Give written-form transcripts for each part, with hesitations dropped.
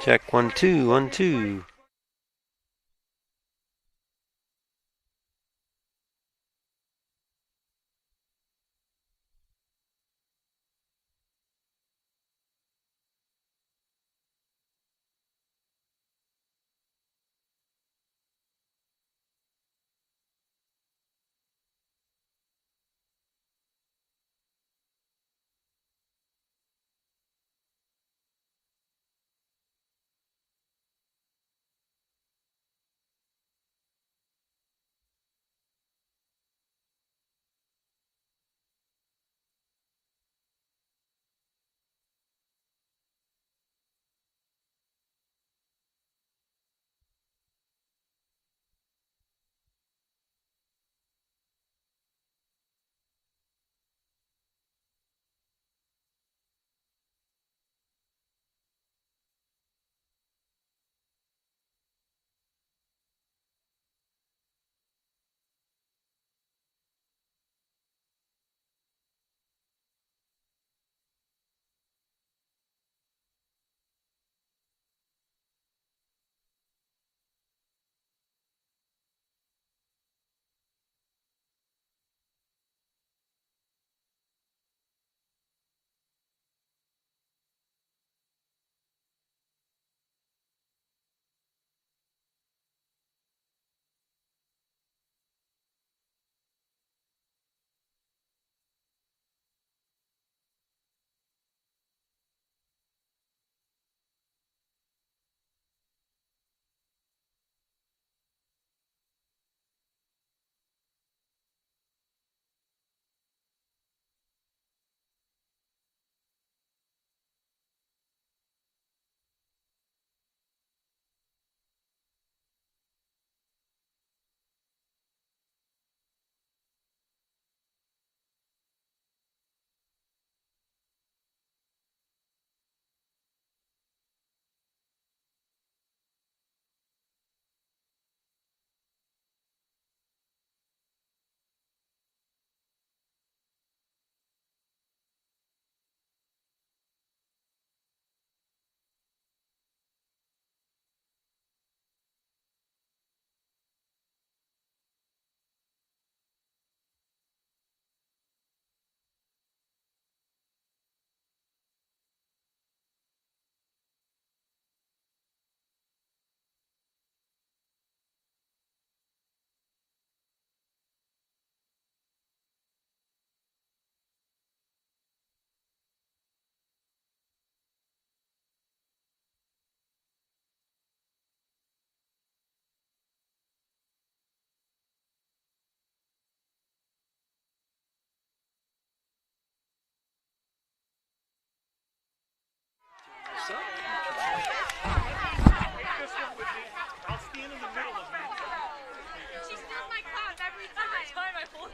Check 1 2 1 2. I'll stand in the middle of it. She steals my class every time I pull it.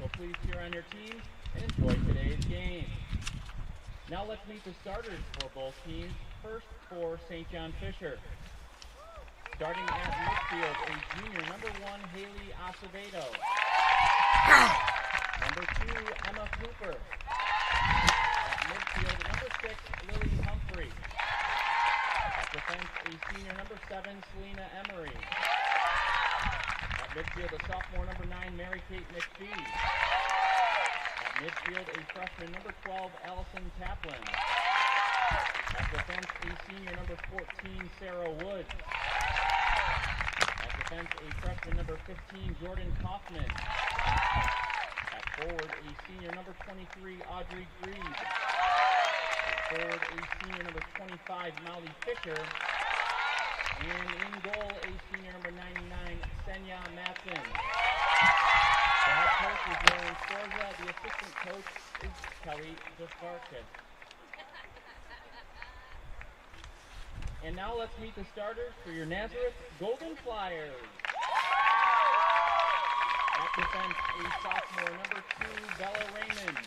So please cheer on your teams and enjoy today's game. Now let's meet the starters for both teams. First for St. John Fisher. Starting at midfield, a junior, number 1, Haley Acevedo. Number 2, Emma Cooper. At midfield, number 6, Lily Humphrey. At defense, a senior, number 7, Selena Emery. At midfield, a sophomore, number 9, Mary-Kate McPhee. At midfield, a freshman, number 12, Allison Taplin. At defense, a senior, number 14, Sarah Woods. At defense, a freshman number 15, Jordan Kaufman. At forward, a senior number 23, Audrey Grebe. At forward, a senior number 25, Molly Fisher. And in goal, a senior number 99, Senya Matson. The head coach is Lauren Scorza. The assistant coach is Kelly Descartes. And now let's meet the starters for your Nazareth Golden Flyers. At defense, a sophomore, number 2, Bella Raymond.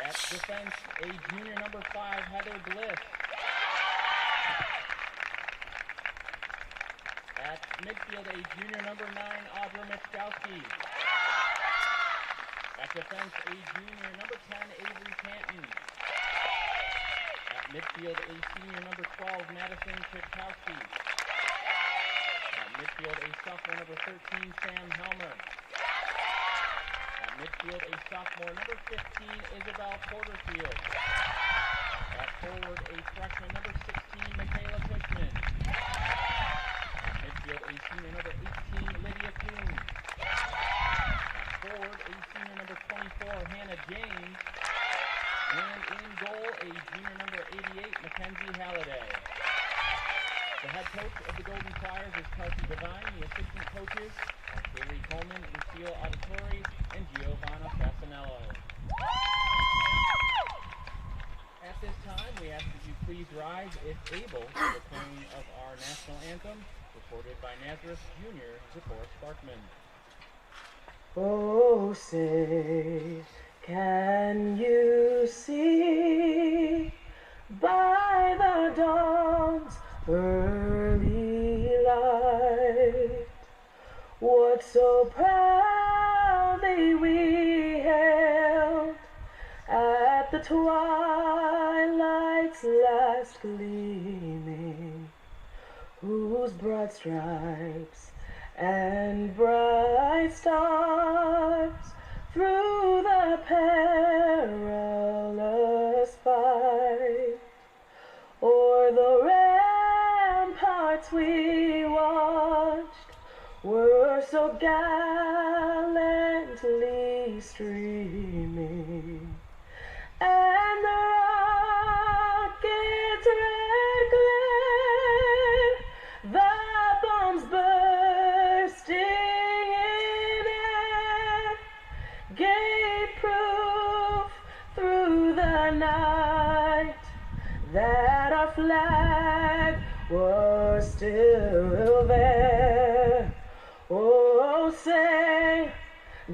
At defense, a junior, number 5, Heather Bliss. At midfield, a junior, number 9, Audra Michkowski. At defense, a junior, number 10, Avery Canton. At midfield, a senior, number 12, Madison Chitkowski. At midfield, a sophomore, number 13, Sam Helmer. At midfield, a sophomore, number 15, Isabel Porterfield. At forward, a freshman, number 16, Michaela Fishman. At midfield, a senior, number 18, Lydia Kuhn. At forward, a senior, number 24, Hannah James. And in goal, a junior, number 88, Mackenzie Halliday. The head coach of the Golden Flyers is Kelsey Devine. The assistant coaches are Kaylee Coleman, Lucille Auditori, and Giovanna Fasanello. At this time, we ask that you please rise, if able, for the playing of our national anthem, recorded by Nazareth Junior Zipporah Sparkman. Oh, say, can you see by the dawn's early light what so proudly we hailed at the twilight's last gleaming, whose broad stripes and bright stars through the perilous fight o'er the ramparts we watched were so gallantly streaming, and the rocket's red glare, the bombs bursting in air, gave proof through the night that our flag was still there. Oh, say,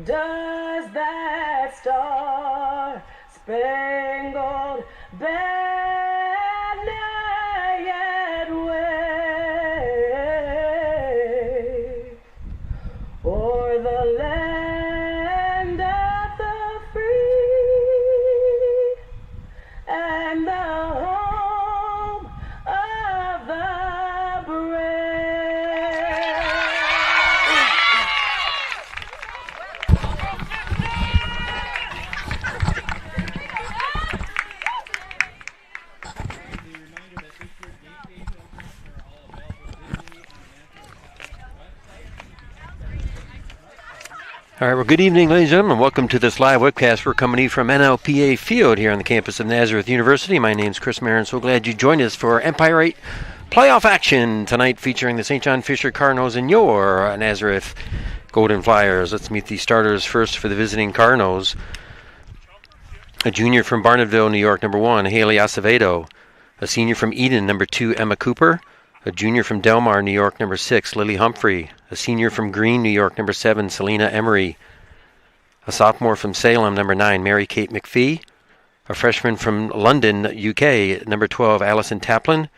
does that star-spangled banner yet wave o'er the land of the free and the home of the brave? All right, well, good evening, ladies and gentlemen. Welcome to this live webcast. We're coming to you from NLPA Field here on the campus of Nazareth University. My name's Chris Marin. So glad you joined us for Empire 8 playoff action tonight, featuring the St. John Fisher Cardinals and your Nazareth Golden Flyers. Let's meet the starters first for the visiting Cardinals. A junior from Barnetville, New York, number 1, Haley Acevedo. A senior from Eden, number 2, Emma Cooper. A junior from Delmar, New York, number 6, Lily Humphrey. A senior from Greene, New York, number 7, Selena Emery. A sophomore from Salem, number 9, Mary Kate McPhee. A freshman from London, UK, number 12, Allison Taplin.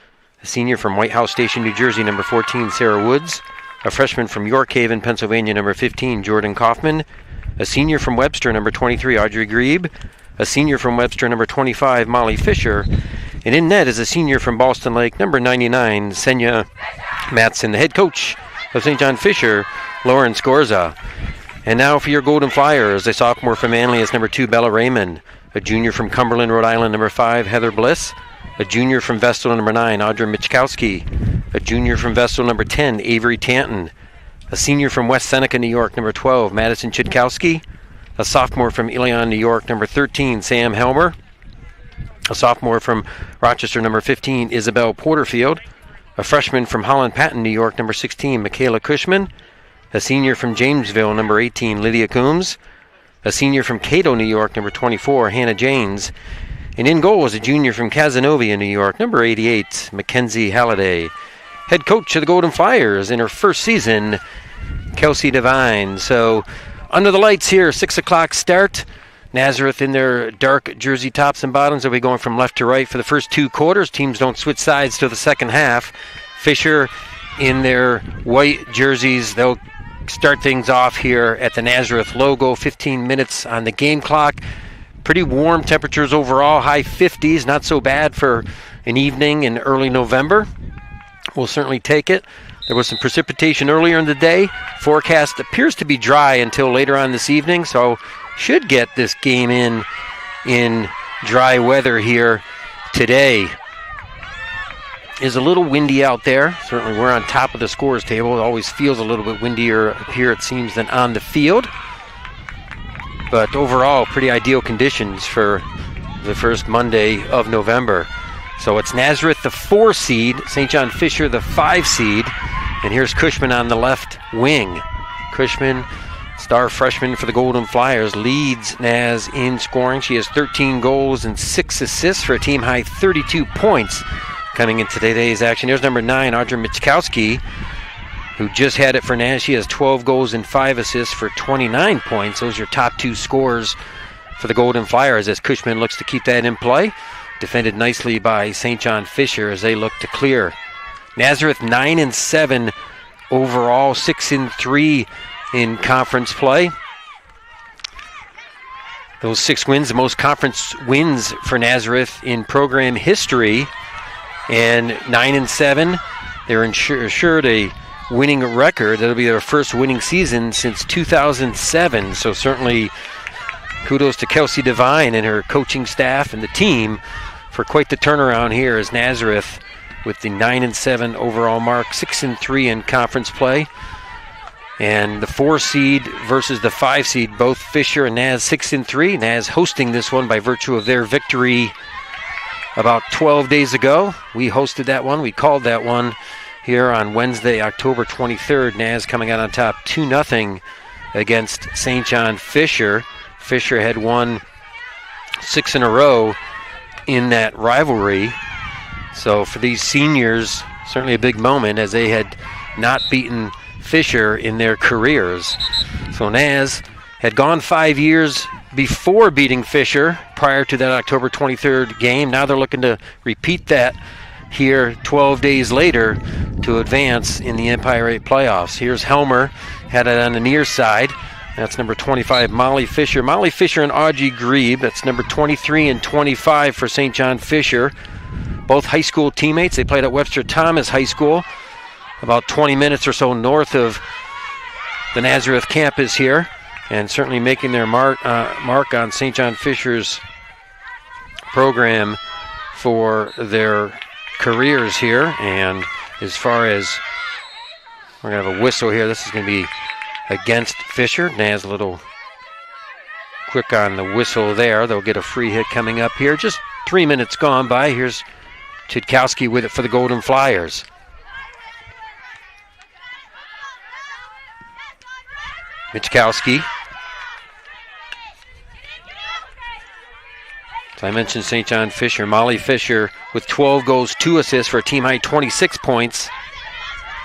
A senior from White House Station, New Jersey, number 14, Sarah Woods. A freshman from York Haven, Pennsylvania, number 15, Jordan Kaufman. A senior from Webster, number 23, Audrey Grebe. A senior from Webster, number 25, Molly Fisher. And in net is a senior from Boston Lake, number 99, Senya Matson. The head coach of St. John Fisher, Lauren Scorza. And now for your Golden Flyers, a sophomore from Manly is number 2, Bella Raymond. A junior from Cumberland, Rhode Island, number 5, Heather Bliss. A junior from Vestal, number 9, Audra Michkowski. A junior from Vestal, number 10, Avery Tanton. A senior from West Seneca, New York, number 12, Madison Chidkowski. A sophomore from Ilion, New York, number 13, Sam Helmer. A sophomore from Rochester, number 15, Isabel Porterfield. A freshman from Holland Patton, New York, number 16, Michaela Cushman. A senior from Jamesville, number 18, Lydia Coombs. A senior from Cato, New York, number 24, Hannah Janes. And in goal was a junior from Cazenovia, New York, number 88, Mackenzie Halliday. Head coach of the Golden Flyers in her first season, Kelsey Devine. So under the lights here, 6 o'clock start. Nazareth in their dark jersey tops and bottoms. They'll be going from left to right for the first 2 quarters. Teams don't switch sides till the second half. Fisher in their white jerseys. They'll start things off here at the Nazareth logo. 15 minutes on the game clock. Pretty warm temperatures overall, high 50s. Not so bad for an evening in early November. We'll certainly take it. There was some precipitation earlier in the day. Forecast appears to be dry until later on this evening, so should get this game in dry weather here today. Is a little windy out there. Certainly we're on top of the scores table. It always feels a little bit windier up here, it seems, than on the field. But overall, pretty ideal conditions for the first Monday of November. So it's Nazareth, the 4 seed, St. John Fisher, the 5 seed. And here's Cushman on the left wing. Cushman, star freshman for the Golden Flyers, leads Naz in scoring. She has 13 goals and 6 assists for a team-high 32 points coming into today's action. Here's number 9, Audrey Michkowski, who just had it for Naz. She has 12 goals and 5 assists for 29 points. Those are your top 2 scores for the Golden Flyers as Cushman looks to keep that in play. Defended nicely by St. John Fisher as they look to clear. Nazareth 9-7 overall, 6-3 in conference play. Those 6 wins, the most conference wins for Nazareth in program history. And 9-7, they're assured a winning record. That'll be their first winning season since 2007. So certainly kudos to Kelsey Devine and her coaching staff and the team for quite the turnaround here as Nazareth with the 9-7 overall mark, 6-3 in conference play. And the 4 seed versus the 5 seed, both Fisher and Naz 6-3. Naz hosting this one by virtue of their victory about 12 days ago. We hosted that one. We called that one here on Wednesday, October 23rd. Naz coming out on top 2-0 against St. John Fisher. Fisher had won 6 in a row in that rivalry. So for these seniors, certainly a big moment as they had not beaten Fisher in their careers. So Naz had gone 5 years before beating Fisher prior to that October 23rd game. Now they're looking to repeat that here 12 days later to advance in the Empire 8 playoffs. Here's Helmer, had it on the near side. That's number 25, Molly Fisher. Molly Fisher and Audrey Grebe. That's number 23 and 25 for St. John Fisher. Both high school teammates. They played at Webster Thomas High School, about 20 minutes or so north of the Nazareth campus here, and certainly making their mark on St. John Fisher's program for their careers here. And as far as, we're going to have a whistle here. This is going to be against Fisher. Naz a little quick on the whistle there. They'll get a free hit coming up here. Just 3 minutes gone by. Here's Chidkowski with it for the Golden Flyers. Michkowski. So I mentioned St. John Fisher. Molly Fisher with 12 goals, 2 assists for a team high 26 points.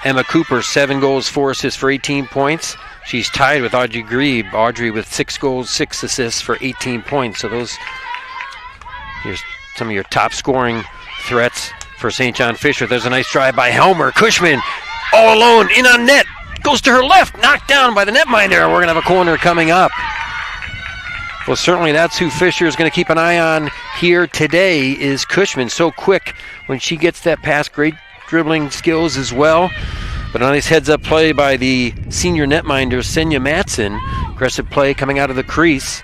Emma Cooper, 7 goals, 4 assists for 18 points. She's tied with Audrey Grebe. Audrey with 6 goals, 6 assists for 18 points. So here's some of your top scoring threats for St. John Fisher. There's a nice drive by Helmer. Cushman all alone, in on net. Goes to her left, knocked down by the netminder. We're going to have a corner coming up. Well, certainly that's who Fisher is going to keep an eye on here today is Cushman. So quick when she gets that pass, great dribbling skills as well. But a nice heads-up play by the senior netminder, Senya Matson. Aggressive play coming out of the crease,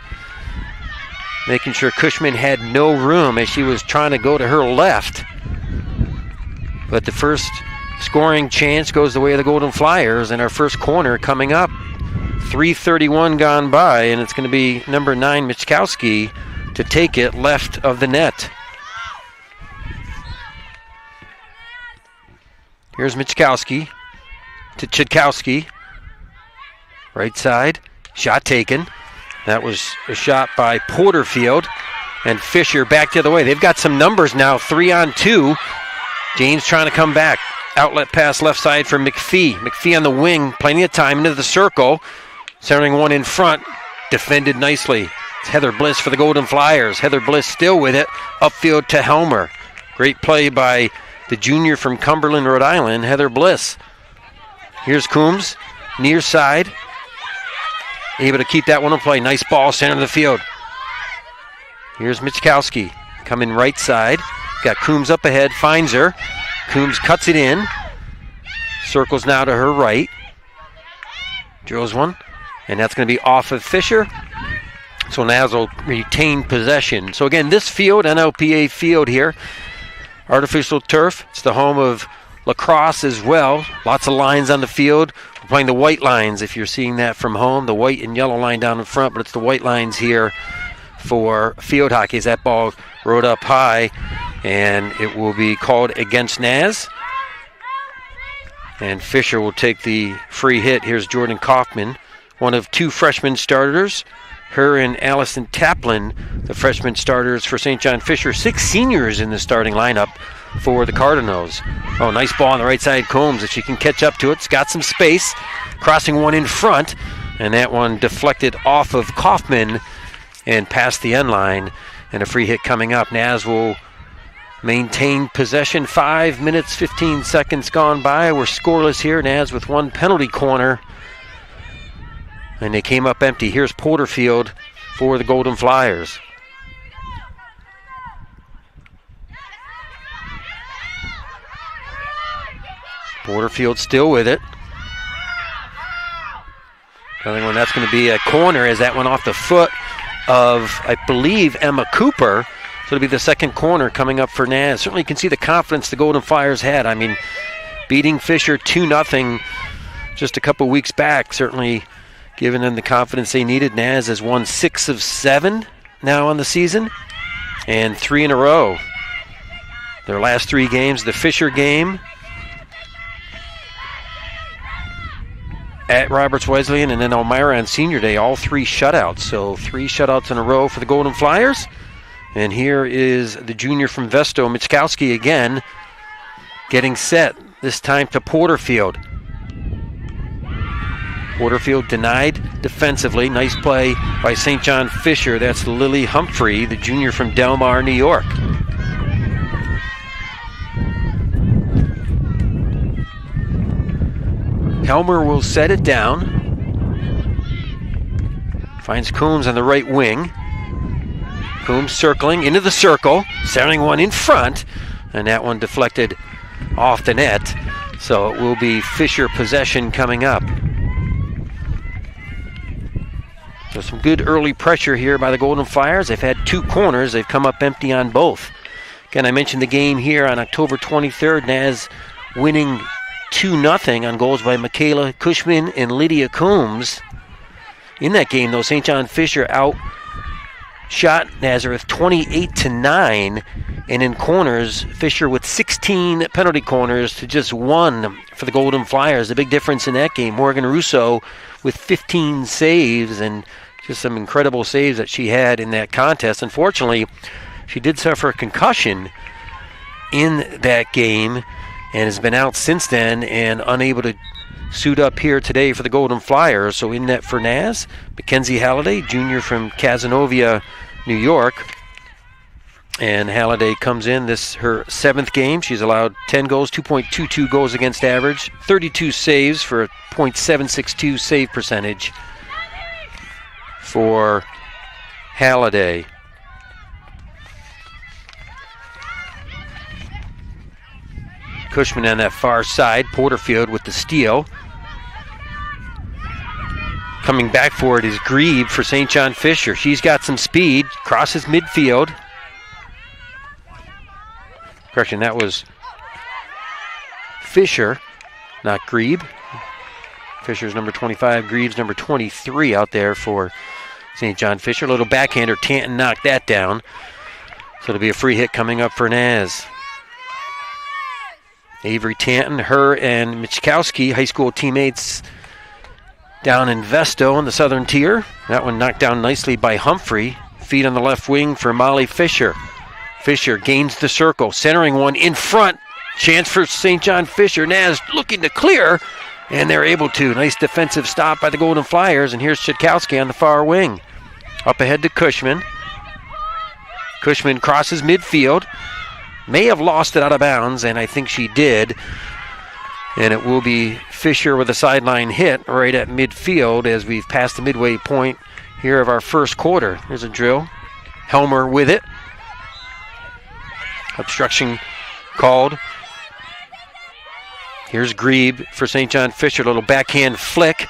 making sure Cushman had no room as she was trying to go to her left. But the first scoring chance goes the way of the Golden Flyers, and our first corner coming up. 3:31 gone by, and it's going to be number 9, Michkowski, to take it left of the net. Here's Michkowski to Chudkowski. Right side, shot taken. That was a shot by Porterfield, and Fisher back the other way. They've got some numbers now, 3-on-2. James trying to come back. Outlet pass left side for McPhee. McPhee on the wing, plenty of time into the circle. Centering one in front, defended nicely. It's Heather Bliss for the Golden Flyers. Heather Bliss still with it, upfield to Helmer. Great play by the junior from Cumberland, Rhode Island, Heather Bliss. Here's Coombs, near side. Able to keep that one in play. Nice ball, center of the field. Here's Michkowski, coming right side. Got Coombs up ahead, finds her. Coombs cuts it in. Circles now to her right. Drills one. And that's going to be off of Fisher. So Naz will retain possession. So again, this field, NLPA field here, artificial turf. It's the home of lacrosse as well. Lots of lines on the field. We're playing the white lines if you're seeing that from home. The white and yellow line down in front, but it's the white lines here for field hockey. As that ball rode up high, and it will be called against Naz. And Fisher will take the free hit. Here's Jordan Kaufman, one of 2 freshman starters. Her and Allison Taplin, the freshman starters for St. John Fisher. 6 seniors in the starting lineup for the Cardinals. Oh, nice ball on the right side, Combs. If she can catch up to it, it's got some space. Crossing one in front, and that one deflected off of Kaufman and past the end line. And a free hit coming up. Naz will maintain possession. 5 minutes, 15 seconds gone by. We're scoreless here. Naz with 1 penalty corner. And they came up empty. Here's Porterfield for the Golden Flyers. Porterfield still with it. Another one that's going to be a corner as that went off the foot of, I believe, Emma Cooper. So it'll be the second corner coming up for Naz. Certainly you can see the confidence the Golden Flyers had. I mean, beating Fisher 2-0 just a couple weeks back, certainly giving them the confidence they needed. Naz has won 6 of 7 now on the season, and 3 in a row. Their last 3 games, the Fisher game at Roberts Wesleyan, and then Elmira on Senior Day, all 3 shutouts. So 3 shutouts in a row for the Golden Flyers. And here is the junior from Vesto, Michkowski again, getting set, this time to Porterfield. Porterfield denied defensively. Nice play by St. John Fisher. That's Lily Humphrey, the junior from Del Mar, New York. Helmer will set it down. Finds Coombs on the right wing. Coombs circling into the circle, centering one in front, and that one deflected off the net. So it will be Fisher possession coming up. So some good early pressure here by the Golden Flyers. They've had 2 corners. They've come up empty on both. Again, I mentioned the game here on October 23rd. Naz winning 2-0 on goals by Michaela Cushman and Lydia Coombs. In that game, though, St. John Fisher outshot Nazareth 28-9. And in corners, Fisher with 16 penalty corners to just 1 for the Golden Flyers. The big difference in that game, Morgan Russo with 15 saves, and just some incredible saves that she had in that contest. Unfortunately, she did suffer a concussion in that game and has been out since then and unable to suit up here today for the Golden Flyers. So in net for Naz, Mackenzie Halliday, junior from Cazenovia, New York. And Halliday comes in, this her 7th game. She's allowed 10 goals, 2.22 goals against average, 32 saves for a .762 save percentage for Halliday. Cushman on that far side, Porterfield with the steal. Coming back for it is Grieve for St. John Fisher. She's got some speed, crosses midfield. Correction, that was Fisher, not Grebe. Fisher's number 25, Greaves number 23 out there for St. John Fisher. A little backhander, Tanton knocked that down. So it'll be a free hit coming up for Naz. Avery Tanton, her and Michkowski, high school teammates down in Vesto in the southern tier. That one knocked down nicely by Humphrey. Feed on the left wing for Molly Fisher. Fisher gains the circle, centering one in front. Chance for St. John Fisher. Naz looking to clear, and they're able to. Nice defensive stop by the Golden Flyers, and here's Chitkowski on the far wing. Up ahead to Cushman. Cushman crosses midfield. May have lost it out of bounds, and I think she did. And it will be Fisher with a sideline hit right at midfield as we've passed the midway point here of our first quarter. There's a drill. Helmer with it. Obstruction called. Here's Grebe for St. John Fisher. A little backhand flick.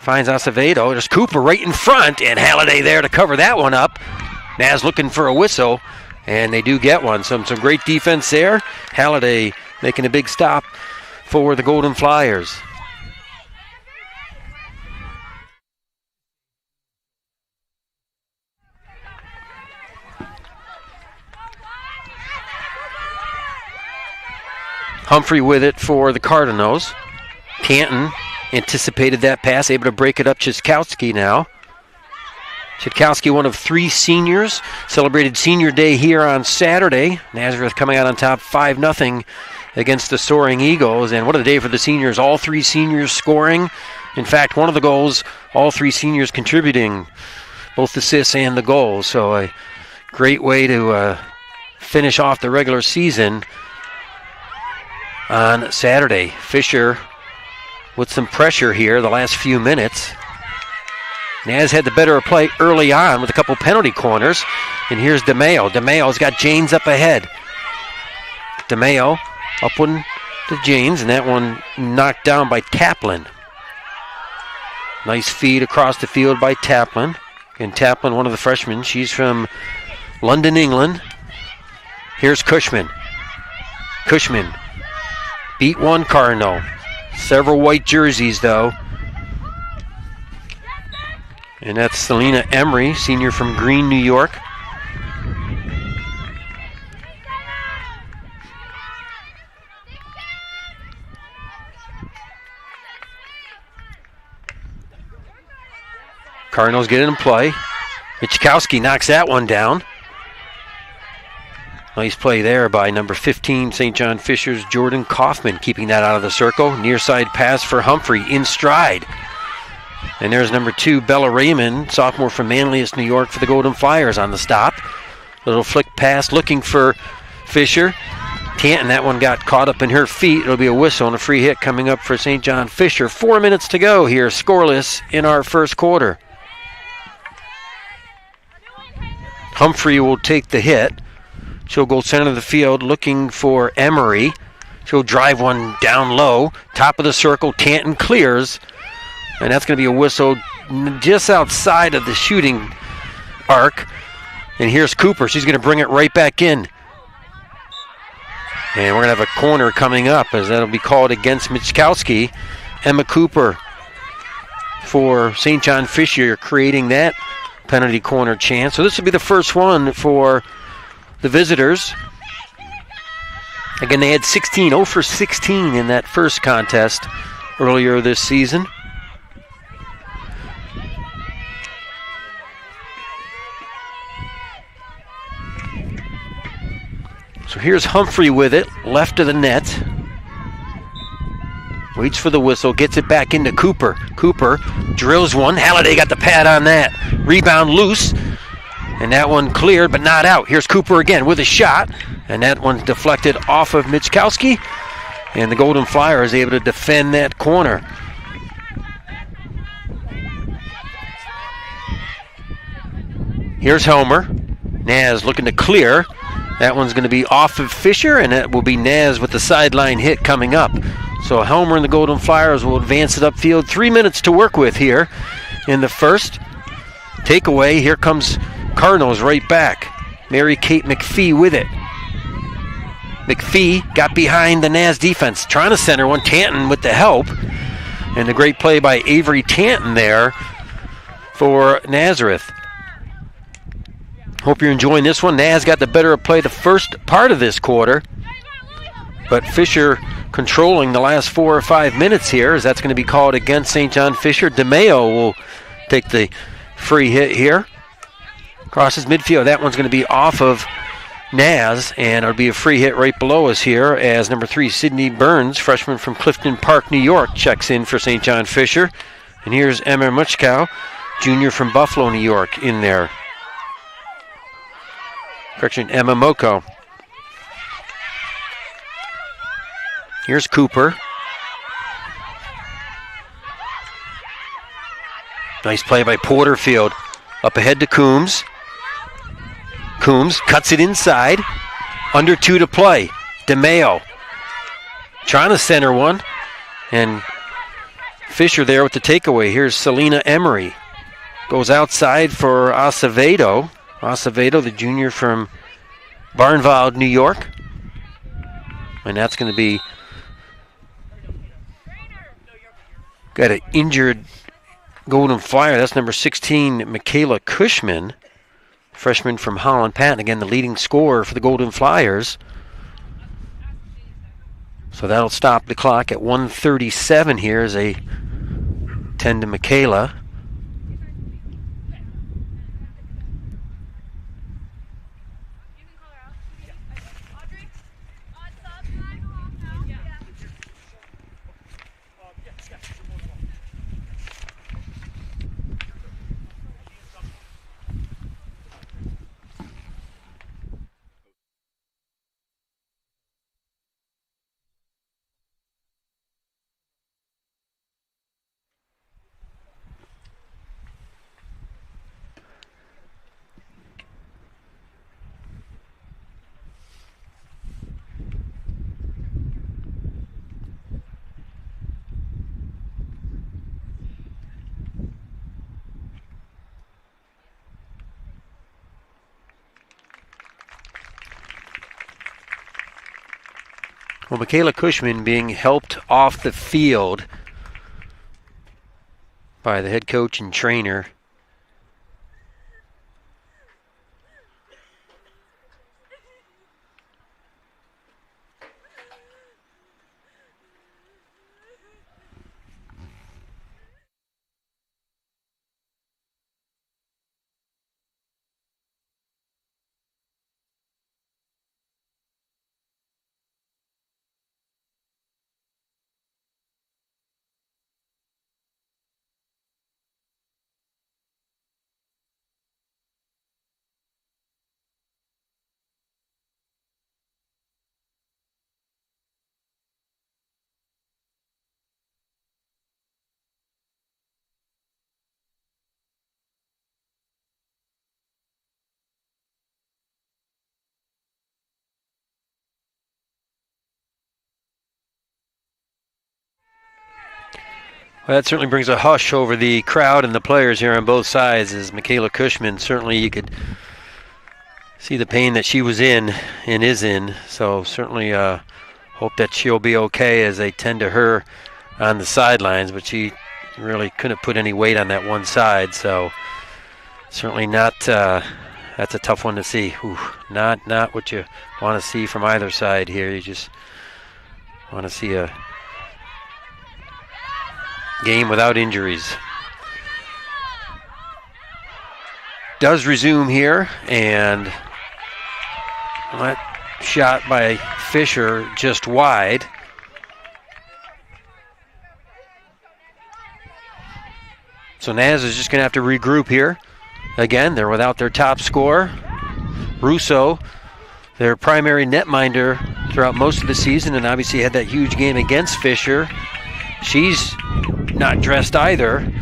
Finds Acevedo. There's Cooper right in front, and Halliday there to cover that one up. Naz looking for a whistle, and they do get one. Some great defense there. Halliday making a big stop for the Golden Flyers. Humphrey with it for the Cardinals. Tanton anticipated that pass, able to break it up. Chitkowski now. Chitkowski, one of 3 seniors, celebrated Senior Day here on Saturday. Nazareth coming out on top 5-0 against the Soaring Eagles. And what a day for the seniors. All 3 seniors scoring. In fact, one of the goals, all 3 seniors contributing, both assists and the goals. So a great way to finish off the regular season on Saturday. Fisher with some pressure here the last few minutes. Naz had the better play early on with a couple penalty corners. And here's DeMayo. DeMayo's got Janes up ahead. DeMayo up one to Janes, and that one knocked down by Taplin. Nice feed across the field by Taplin. And Taplin, one of the freshmen, she's from London, England. Here's Cushman. Cushman beat one Cardinal. Several white jerseys, though. And that's Selena Emery, senior from Greene, New York. Cardinals get it in play. Michkowski knocks that one down. Nice play there by number 15, St. John Fisher's Jordan Kaufman, keeping that out of the circle. Near side pass for Humphrey in stride. And there's number 2, Bella Raymond, sophomore from Manlius, New York, for the Golden Flyers on the stop. Little flick pass looking for Fisher. Tanton, that one got caught up in her feet. It'll be a whistle and a free hit coming up for St. John Fisher. 4 minutes to go here, scoreless in our first quarter. Humphrey will take the hit. She'll go center of the field looking for Emery. She'll drive one down low. Top of the circle, Tanton clears. And that's going to be a whistle just outside of the shooting arc. And here's Cooper. She's going to bring it right back in. And we're going to have a corner coming up as that'll be called against Michkowski. Emma Cooper for St. John Fisher creating that penalty corner chance. So this will be the first one for the visitors. Again, they had 0 for 16 in that first contest earlier this season. So here's Humphrey with it, left of the net. Waits for the whistle, gets it back into Cooper. Cooper drills one. Halliday got the pad on that. Rebound loose. And that one cleared, but not out. Here's Cooper again with a shot. And that one's deflected off of Michkowski. And the Golden Flyer is able to defend that corner. Here's Helmer. Naz looking to clear. That one's going to be off of Fisher, and that will be Naz with the sideline hit coming up. So Helmer and the Golden Flyers will advance it upfield. 3 minutes to work with here in the first. Takeaway, here comes Cardinals right back. Mary Kate McPhee with it. McPhee got behind the Naz defense, trying to center one. Tanton with the help. And a great play by Avery Tanton there for Nazareth. Hope you're enjoying this one. Naz got the better of play the first part of this quarter, but Fisher controlling the last 4 or 5 minutes here, as that's going to be called against St. John Fisher. DeMeo will take the free hit here. Crosses midfield. That one's going to be off of Naz, and it'll be a free hit right below us here as number 3, Sydney Burns, freshman from Clifton Park, New York, checks in for St. John Fisher. And here's Emma Muchkow, junior from Buffalo, New York, in there. Correction, Emma Moko. Here's Cooper. Nice play by Porterfield. Up ahead to Coombs. Coombs cuts it inside. Under 2 to play. DeMeo trying to center one. And Fisher there with the takeaway. Here's Selena Emery. Goes outside for Acevedo. Acevedo, the junior from Barnwald, New York. And that's going to be... Got an injured Golden Flyer. That's number 16, Michaela Cushman, freshman from Holland Patton. Again, the leading scorer for the Golden Flyers. So that'll stop the clock at 1:37 here as they tend to Michaela. Well, Michaela Cushman being helped off the field by the head coach and trainer. Well, that certainly brings a hush over the crowd and the players here on both sides, as Michaela Cushman, certainly you could see the pain that she was in and is in. So certainly hope that she'll be okay as they tend to her on the sidelines, but she really couldn't put any weight on that one side. So certainly not, that's a tough one to see. Ooh, not what you want to see from either side here. You just want to see a game without injuries. Does resume here, and that shot by Fisher just wide. So Naz is just going to have to regroup here. Again, they're without their top scorer. Russo, their primary netminder throughout most of the season, and obviously had that huge game against Fisher. She's not dressed either.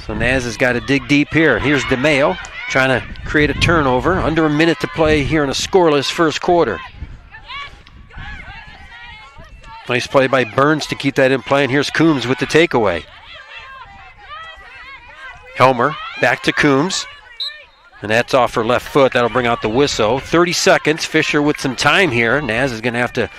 So Naz has got to dig deep here. Here's DeMeo trying to create a turnover. Under a minute to play here in a scoreless first quarter. Nice play by Burns to keep that in play, and here's Coombs with the takeaway. Helmer back to Coombs. And that's off her left foot. That'll bring out the whistle. 30 seconds. Fisher with some time here. Naz is going to have to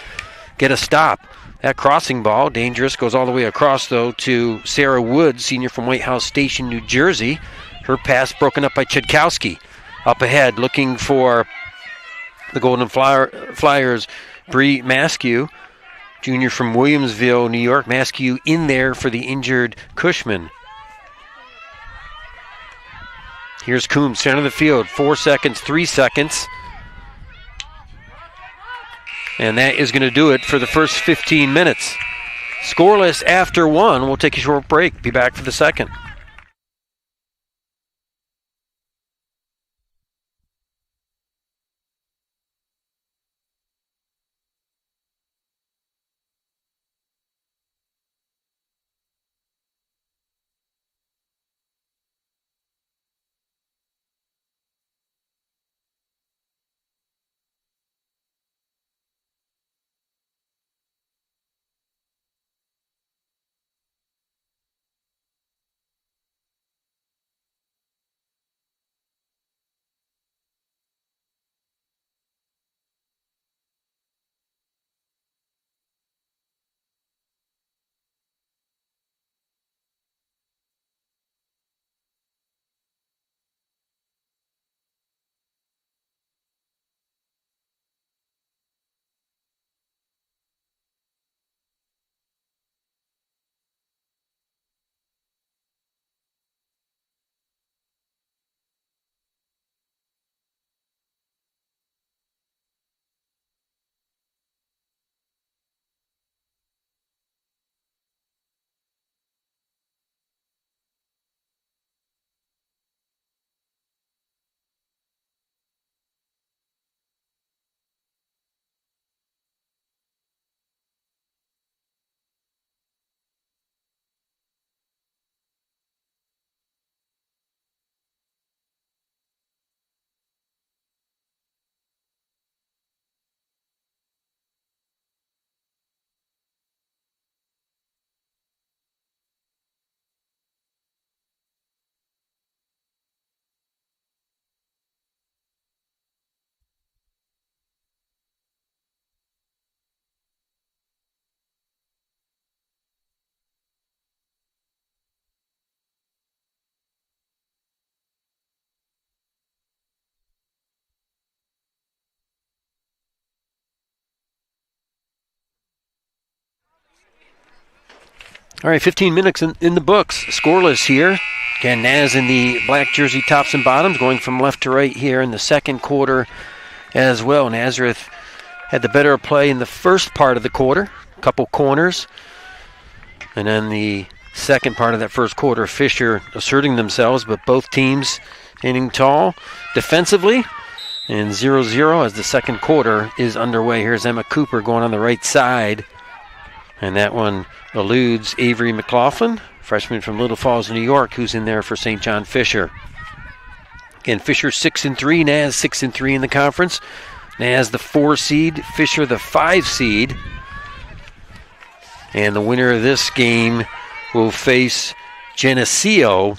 get a stop. That crossing ball, dangerous, goes all the way across, though, to Sarah Wood, senior from White House Station, New Jersey. Her pass broken up by Chudkowski. Up ahead, looking for the Golden Flyers, Bree Maskew, junior from Williamsville, New York. Maskew in there for the injured Cushman. Here's Coombs, center of the field. 4 seconds, 3 seconds. And that is going to do it for the first 15 minutes. Scoreless after one. We'll take a short break. Be back for the second. All right, 15 minutes in the books. Scoreless here. Again, Naz in the black jersey tops and bottoms, going from left to right here in the second quarter as well. Nazareth had the better play in the first part of the quarter, a couple corners. And then the second part of that first quarter, Fisher asserting themselves, but both teams standing tall defensively. And 0-0 as the second quarter is underway. Here's Emma Cooper going on the right side. And that one eludes Avery McLaughlin, freshman from Little Falls, New York, who's in there for St. John Fisher. Again, Fisher 6-3, Naz 6-3 in the conference. Naz the 4 seed, Fisher the 5 seed. And the winner of this game will face Geneseo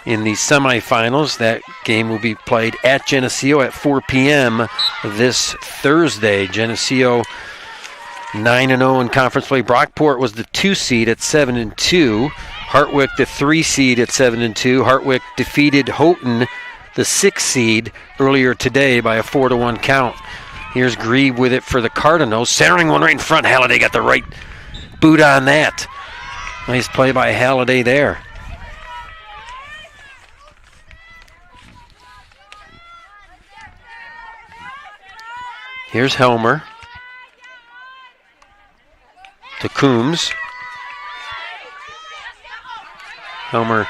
in the semifinals. That game will be played at Geneseo at 4 p.m. this Thursday. Geneseo 9-0 in conference play. Brockport was the 2 seed at 7-2. Hartwick the 3 seed at 7-2. Hartwick defeated Houghton, the 6 seed, earlier today by a 4-1 count. Here's Grieve with it for the Cardinals. Centering one right in front. Halliday got the right boot on that. Nice play by Halliday there. Here's Helmer to Coombs. Helmer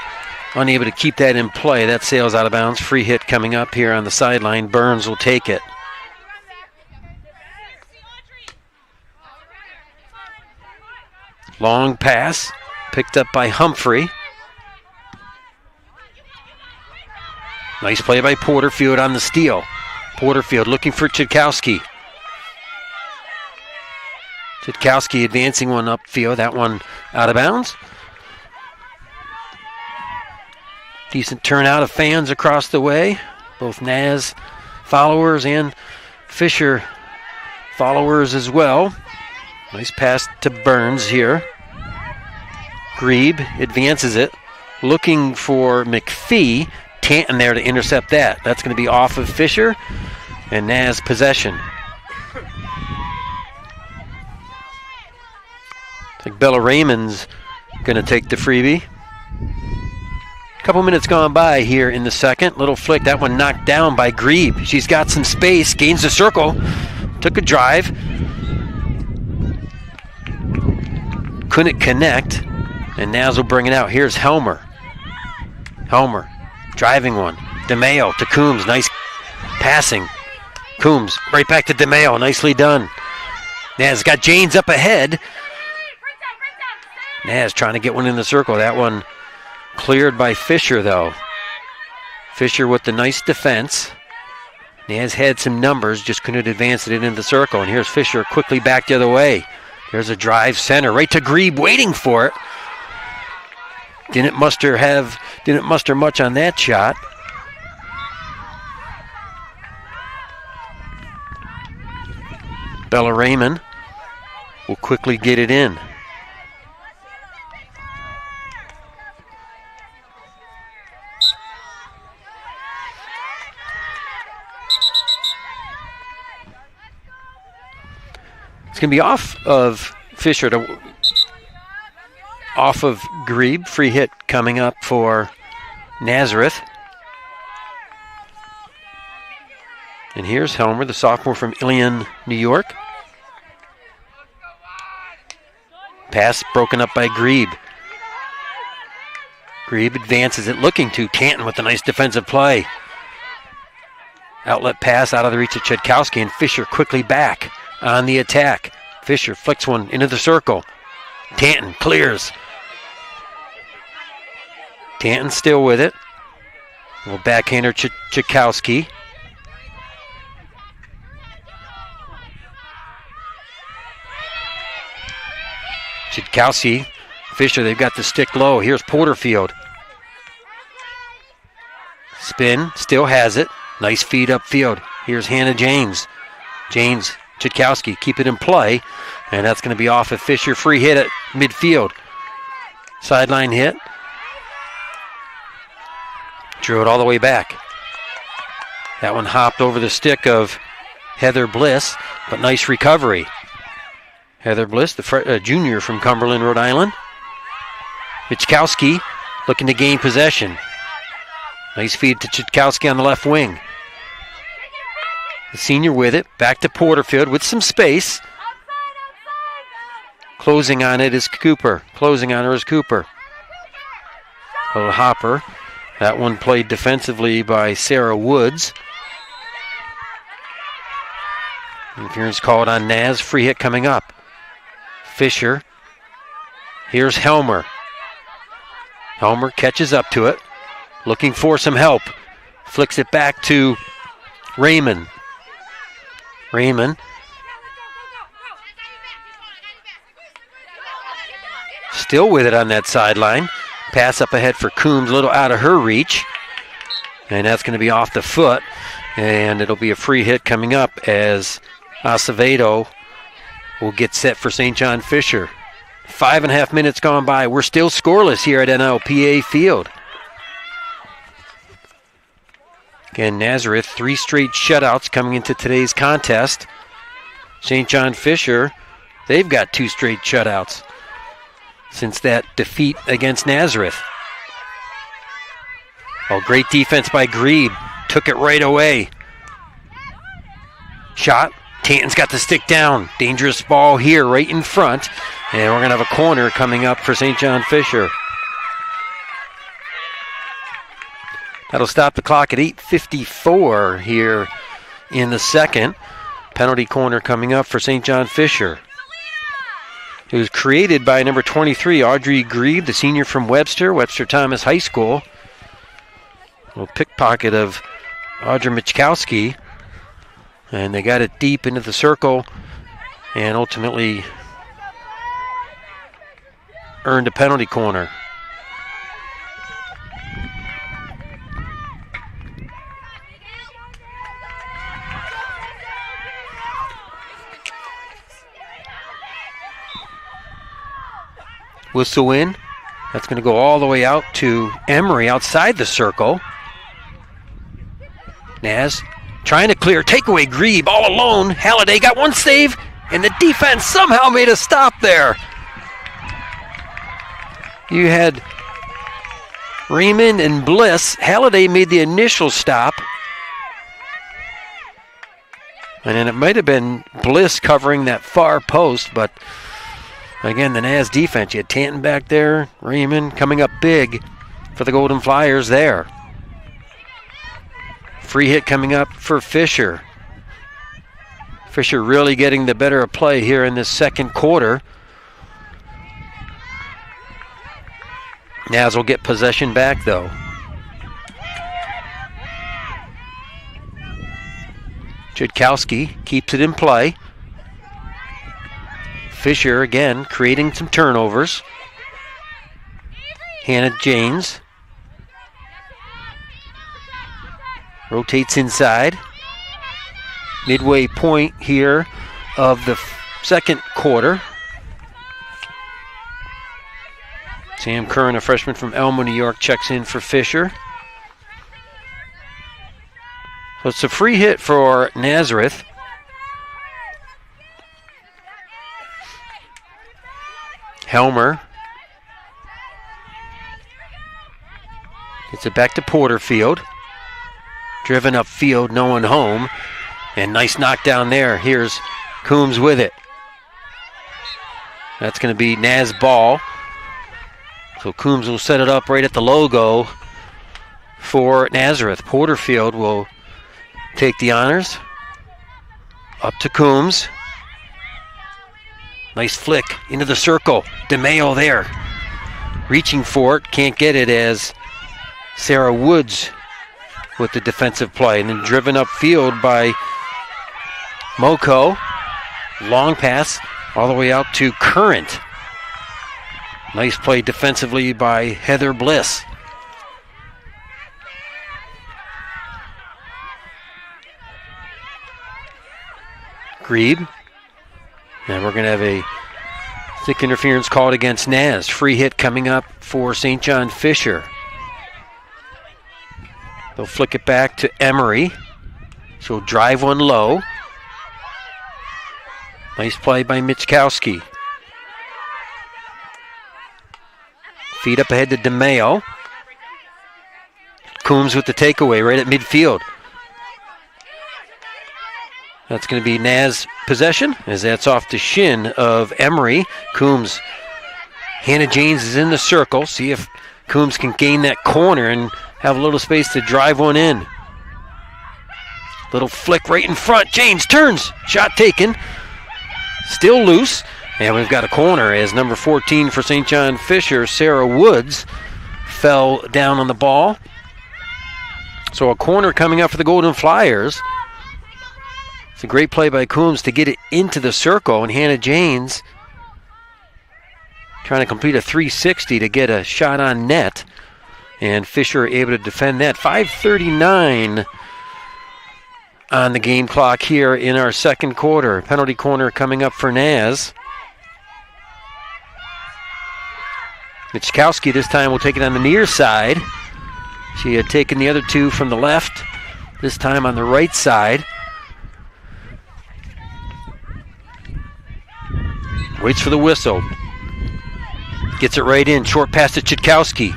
unable to keep that in play. That sails out of bounds. Free hit coming up here on the sideline. Burns will take it. Long pass picked up by Humphrey. Nice play by Porterfield on the steal. Porterfield looking for Chudkowski. Chudkowski advancing one upfield. That one out of bounds. Decent turnout of fans across the way. Both Naz followers and Fisher followers as well. Nice pass to Burns here. Grebe advances it, looking for McPhee. Tanton there to intercept that. That's going to be off of Fisher, and Naz possession. I think Bella Raymond's going to take the freebie. Couple minutes gone by here in the second. Little flick, that one knocked down by Grebe. She's got some space, gains the circle, took a drive. Couldn't connect, and Naz will bring it out. Here's Helmer. Helmer driving one. DeMeo to Coombs, nice passing. Coombs right back to DeMeo, nicely done. Naz got Janes up ahead. Naz trying to get one in the circle. That one cleared by Fisher, though. Fisher with the nice defense. Naz had some numbers, just couldn't advance it into the circle. And here's Fisher quickly back the other way. There's a drive center right to Grebe, waiting for it. Didn't muster much on that shot. Bella Raymond will quickly get it in. It's going to be off of Fisher to off of Grebe. Free hit coming up for Nazareth. And here's Helmer, the sophomore from Ilion, New York. Pass broken up by Grebe. Grebe advances it, looking to Tanton with a nice defensive play. Outlet pass out of the reach of Chudkowski, and Fisher quickly back on the attack. Fisher flicks one into the circle. Tanton clears. Tanton still with it. Little backhander Chudkowski. Chudkowski, Fisher, they've got the stick low. Here's Porterfield. Spin, still has it. Nice feed upfield. Here's Hannah James. James, Chudkowski, keep it in play. And that's going to be off of Fisher. Free hit at midfield. Sideline hit. Drew it all the way back. That one hopped over the stick of Heather Bliss, but nice recovery. Heather Bliss, the junior from Cumberland, Rhode Island. Chudkowski looking to gain possession. Nice feed to Chudkowski on the left wing. The senior with it, back to Porterfield with some space. Closing on it is Cooper. Closing on her is Cooper. A little hopper. That one played defensively by Sarah Woods. Interference called on Naz. Free hit coming up. Fisher. Here's Helmer. Helmer catches up to it. Looking for some help. Flicks it back to Raymond. Raymond. Still with it on that sideline. Pass up ahead for Coombs, a little out of her reach. And that's going to be off the foot. And it'll be a free hit coming up as Acevedo will get set for St. John Fisher. 5.5 minutes gone by. We're still scoreless here at NLPA Field. Again, Nazareth, 3 straight shutouts coming into today's contest. St. John Fisher, they've got 2 straight shutouts since that defeat against Nazareth. Oh, great defense by Grebe. Took it right away. Shot. Tanton's got the stick down. Dangerous ball here right in front. And we're going to have a corner coming up for St. John Fisher. That'll stop the clock at 8:54 here in the second. Penalty corner coming up for St. John Fisher. It was created by number 23, Audrey Grebe, the senior from Webster Thomas High School. A little pickpocket of Audrey Michkowski. And they got it deep into the circle and ultimately earned a penalty corner. Whistle in. That's going to go all the way out to Emery outside the circle. Naz trying to clear. Takeaway. Grebe all alone. Halliday got one save, and the defense somehow made a stop there. You had Raymond and Bliss. Halliday made the initial stop. And then it might have been Bliss covering that far post, but again, the Naz defense. You had Tanton back there, Raymond coming up big for the Golden Flyers there. Free hit coming up for Fisher. Fisher really getting the better of play here in this second quarter. Naz will get possession back, though. Chudkowski keeps it in play. Fisher again creating some turnovers. Hannah Janes rotates inside. Midway point here of the second quarter. Sam Curran, a freshman from Elma, New York, checks in for Fisher. So it's a free hit for Nazareth. Helmer gets it back to Porterfield. Driven upfield, no one home. And nice knockdown there. Here's Coombs with it. That's going to be Naz ball. So Coombs will set it up right at the logo for Nazareth. Porterfield will take the honors. Up to Coombs. Nice flick into the circle. DeMayo there. Reaching for it. Can't get it as Sarah Woods with the defensive play. And then driven upfield by Moko. Long pass all the way out to Current. Nice play defensively by Heather Bliss. Grebe. And we're going to have a stick interference called against Naz. Free hit coming up for St. John Fisher. They'll flick it back to Emery. She'll drive one low. Nice play by Michkowski. Feed up ahead to DeMayo. Coombs with the takeaway right at midfield. That's going to be Naz possession as that's off the shin of Emery. Coombs. Hannah Janes is in the circle. See if Coombs can gain that corner and have a little space to drive one in. Little flick right in front. Janes turns. Shot taken. Still loose. And we've got a corner as number 14 for St. John Fisher, Sarah Woods, fell down on the ball. So a corner coming up for the Golden Flyers. It's a great play by Coombs to get it into the circle, and Hannah Janes trying to complete a 360 to get a shot on net. And Fisher able to defend that. 5:39 on the game clock here in our second quarter. Penalty corner coming up for Naz. Michkowski this time will take it on the near side. She had taken the other two from the left, this time on the right side. Waits for the whistle. Gets it right in. Short pass to Chudkowski.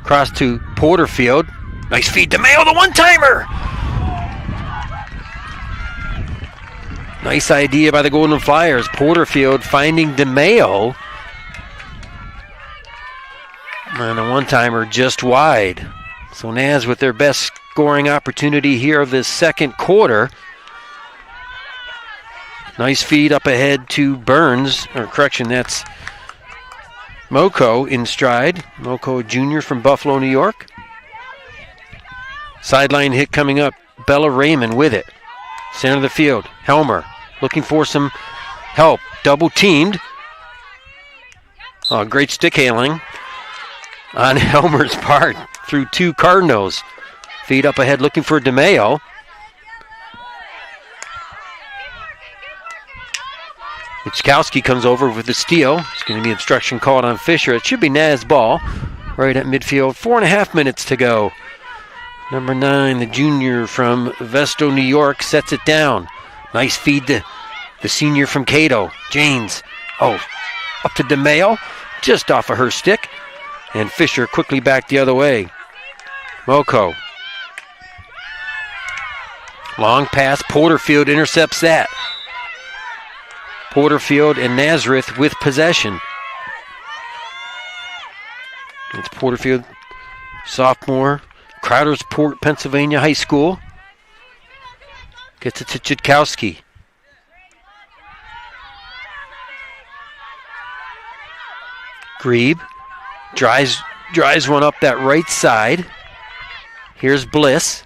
Cross to Porterfield. Nice feed to Mayo, the one-timer. Nice idea by the Golden Flyers. Porterfield finding DeMayo. And a one-timer just wide. So Naz with their best scoring opportunity here of this second quarter. Nice feed up ahead to Burns. Or correction, that's Moko in stride. Moko Jr. from Buffalo, New York. Sideline hit coming up. Bella Raymond with it. Center of the field. Helmer looking for some help. Double teamed. Oh, great stick handling on Helmer's part through two Cardinals. Feed up ahead looking for DeMayo. Michkowski comes over with the steal. It's going to be obstruction called on Fisher. It should be Naz ball right at midfield. 4.5 minutes to go. Number 9, the junior from Vesto, New York, sets it down. Nice feed to the senior from Cato, Janes. Oh, up to DeMeo, just off of her stick. And Fisher quickly back the other way. Moko. Long pass, Porterfield intercepts that. Porterfield and Nazareth with possession. It's Porterfield, sophomore, Crowdersport, Pennsylvania High School. Gets it to Chitkowski. Grebe drives one up that right side. Here's Bliss.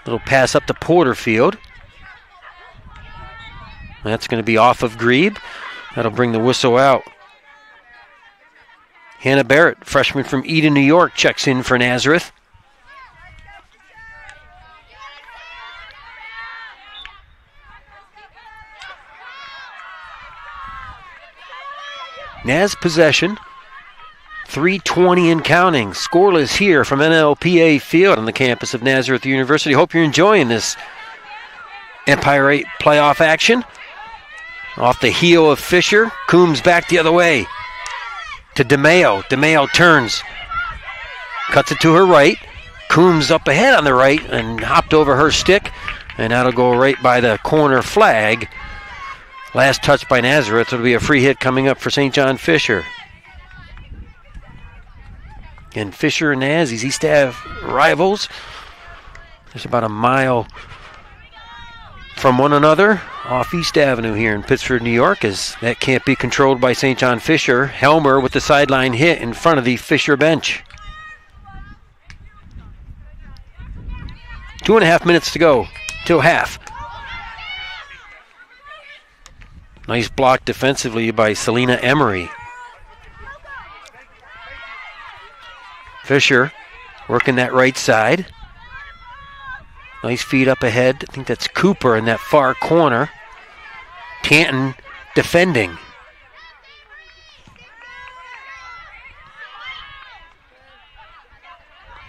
Little pass up to Porterfield. That's going to be off of Grebe. That'll bring the whistle out. Hannah Barrett, freshman from Eden, New York, checks in for Nazareth. Naz possession. 3:20 and counting. Scoreless here from NLPA Field on the campus of Nazareth University. Hope you're enjoying this Empire 8 playoff action. Off the heel of Fisher. Coombs back the other way to DeMeo. DeMeo turns. Cuts it to her right. Coombs up ahead on the right and hopped over her stick. And that'll go right by the corner flag. Last touch by Nazareth. It'll be a free hit coming up for St. John Fisher. And Fisher and Naz, these East Ave rivals. There's about a mile from one another off East Avenue here in Pittsford, New York, as that can't be controlled by St. John Fisher. Helmer with the sideline hit in front of the Fisher bench. 2.5 minutes to go till half. Nice block defensively by Selena Emery. Fisher working that right side. Nice feed up ahead. I think that's Cooper in that far corner. Tanton defending.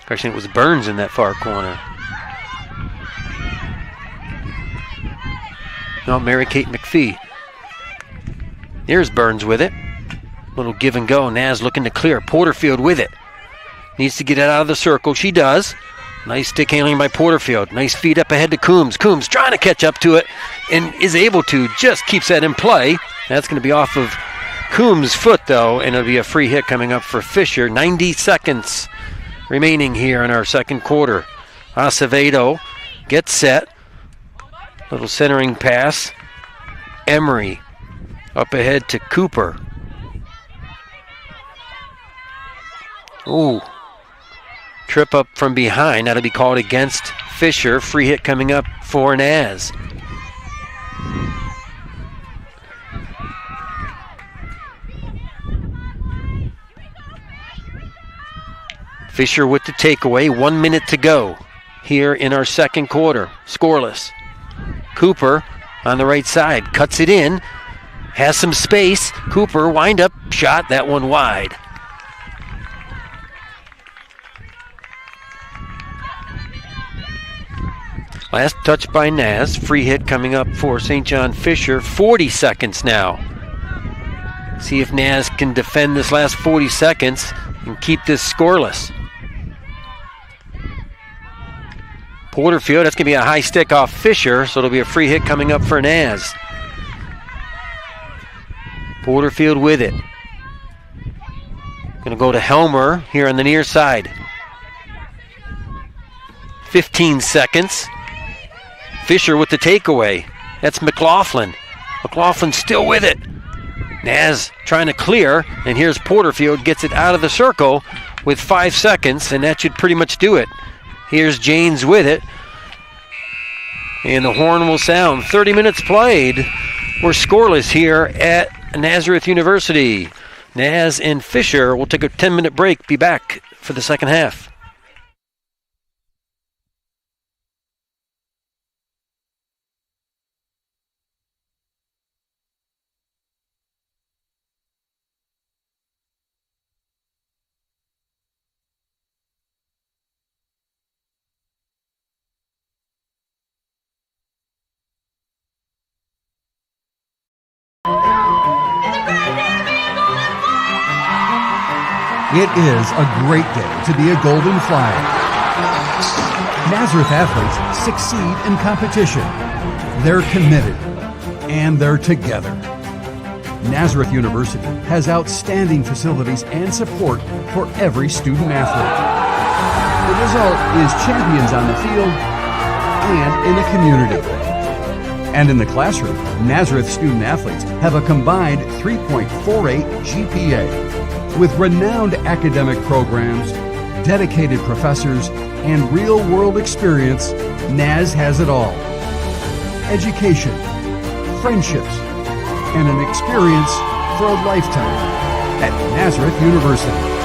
Actually, it was Burns in that far corner. No, Mary-Kate McPhee. There's Burns with it. Little give and go. Naz looking to clear. Porterfield with it. Needs to get it out of the circle. She does. Nice stick handling by Porterfield. Nice feed up ahead to Coombs. Coombs trying to catch up to it and is able to. Just keeps that in play. That's going to be off of Coombs' foot, though, and it'll be a free hit coming up for Fisher. 90 seconds remaining here in our second quarter. Acevedo gets set. Little centering pass. Emery up ahead to Cooper. Ooh. Trip up from behind. That'll be called against Fisher. Free hit coming up for Naz. Fisher with the takeaway. 1 minute to go here in our second quarter. Scoreless. Cooper on the right side. Cuts it in. Has some space. Cooper wind up shot. That one wide. Last touch by Naz. Free hit coming up for St. John Fisher. 40 seconds now. See if Naz can defend this last 40 seconds and keep this scoreless. Porterfield, that's going to be a high stick off Fisher, so it'll be a free hit coming up for Naz. Porterfield with it. Going to go to Helmer here on the near side. 15 seconds. Fisher with the takeaway. That's McLaughlin. McLaughlin still with it. Naz trying to clear, and here's Porterfield, gets it out of the circle with 5 seconds, and that should pretty much do it. Here's Janes with it, and the horn will sound. 30 minutes played. We're scoreless here at Nazareth University. Naz and Fisher will take a 10-minute break, be back for the second half. It is a great day to be a Golden Flyer. Nazareth athletes succeed in competition. They're committed, and they're together. Nazareth University has outstanding facilities and support for every student athlete. The result is champions on the field and in the community. And in the classroom, Nazareth student athletes have a combined 3.48 GPA. With renowned academic programs, dedicated professors, and real-world experience, Naz has it all. Education, friendships, and an experience for a lifetime at Nazareth University.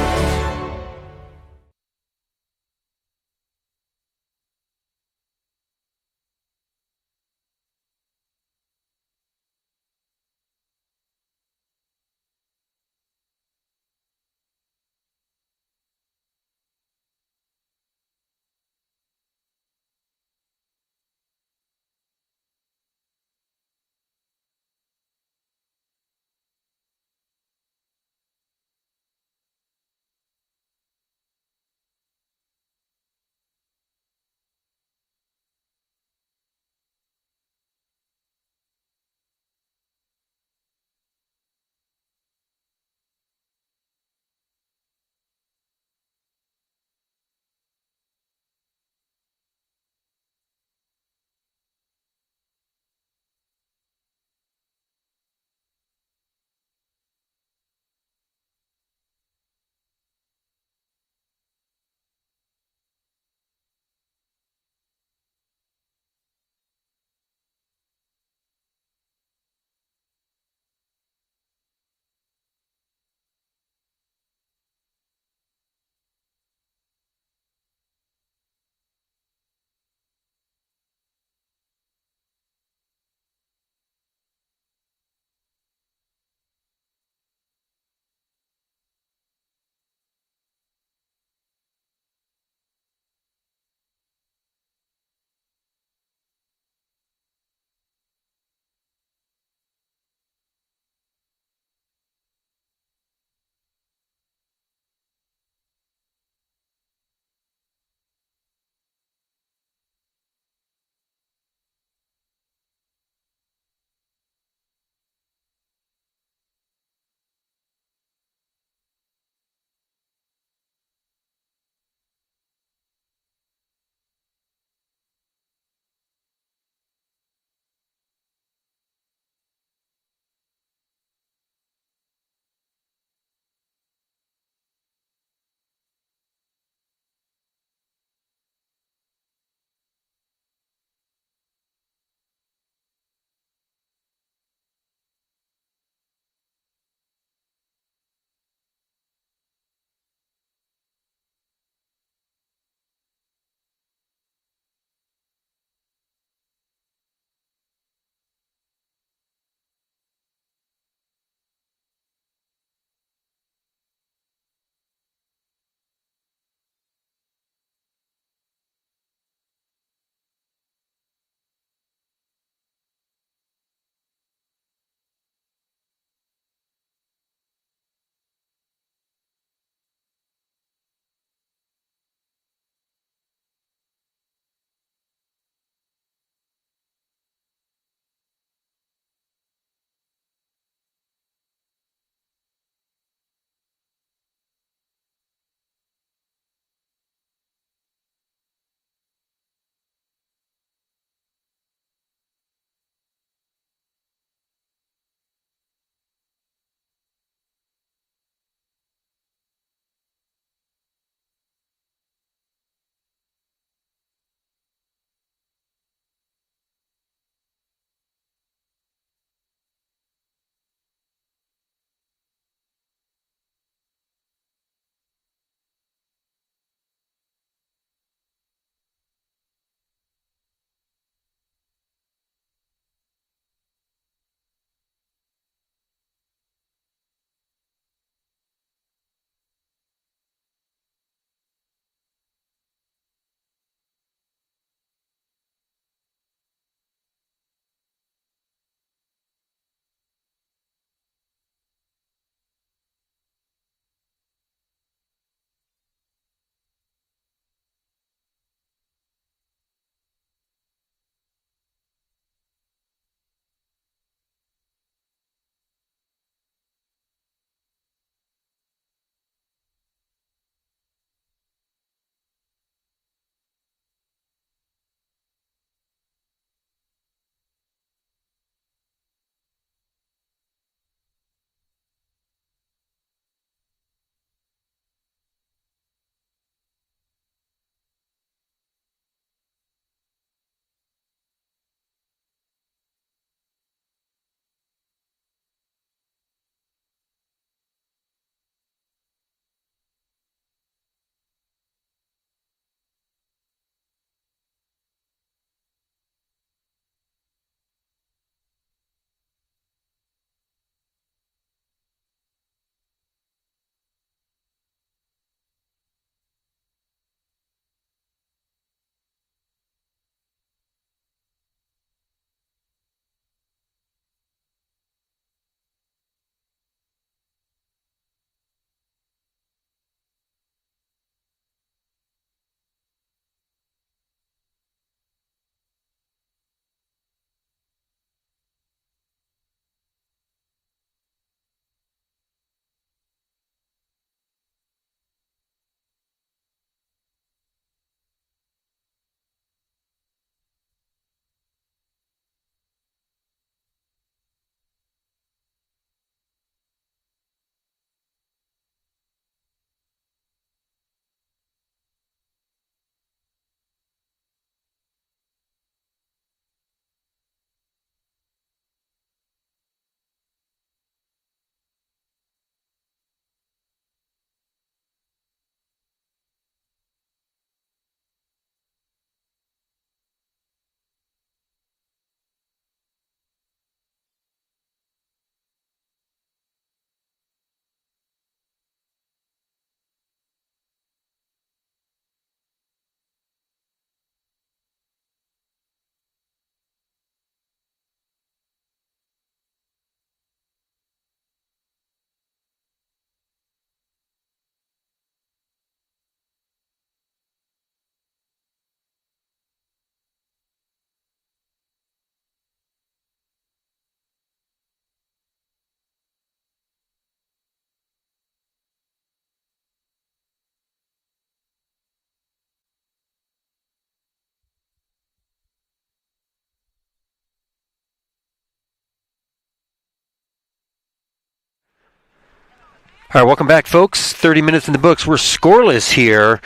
All right, welcome back, folks. 30 minutes in the books. We're scoreless here,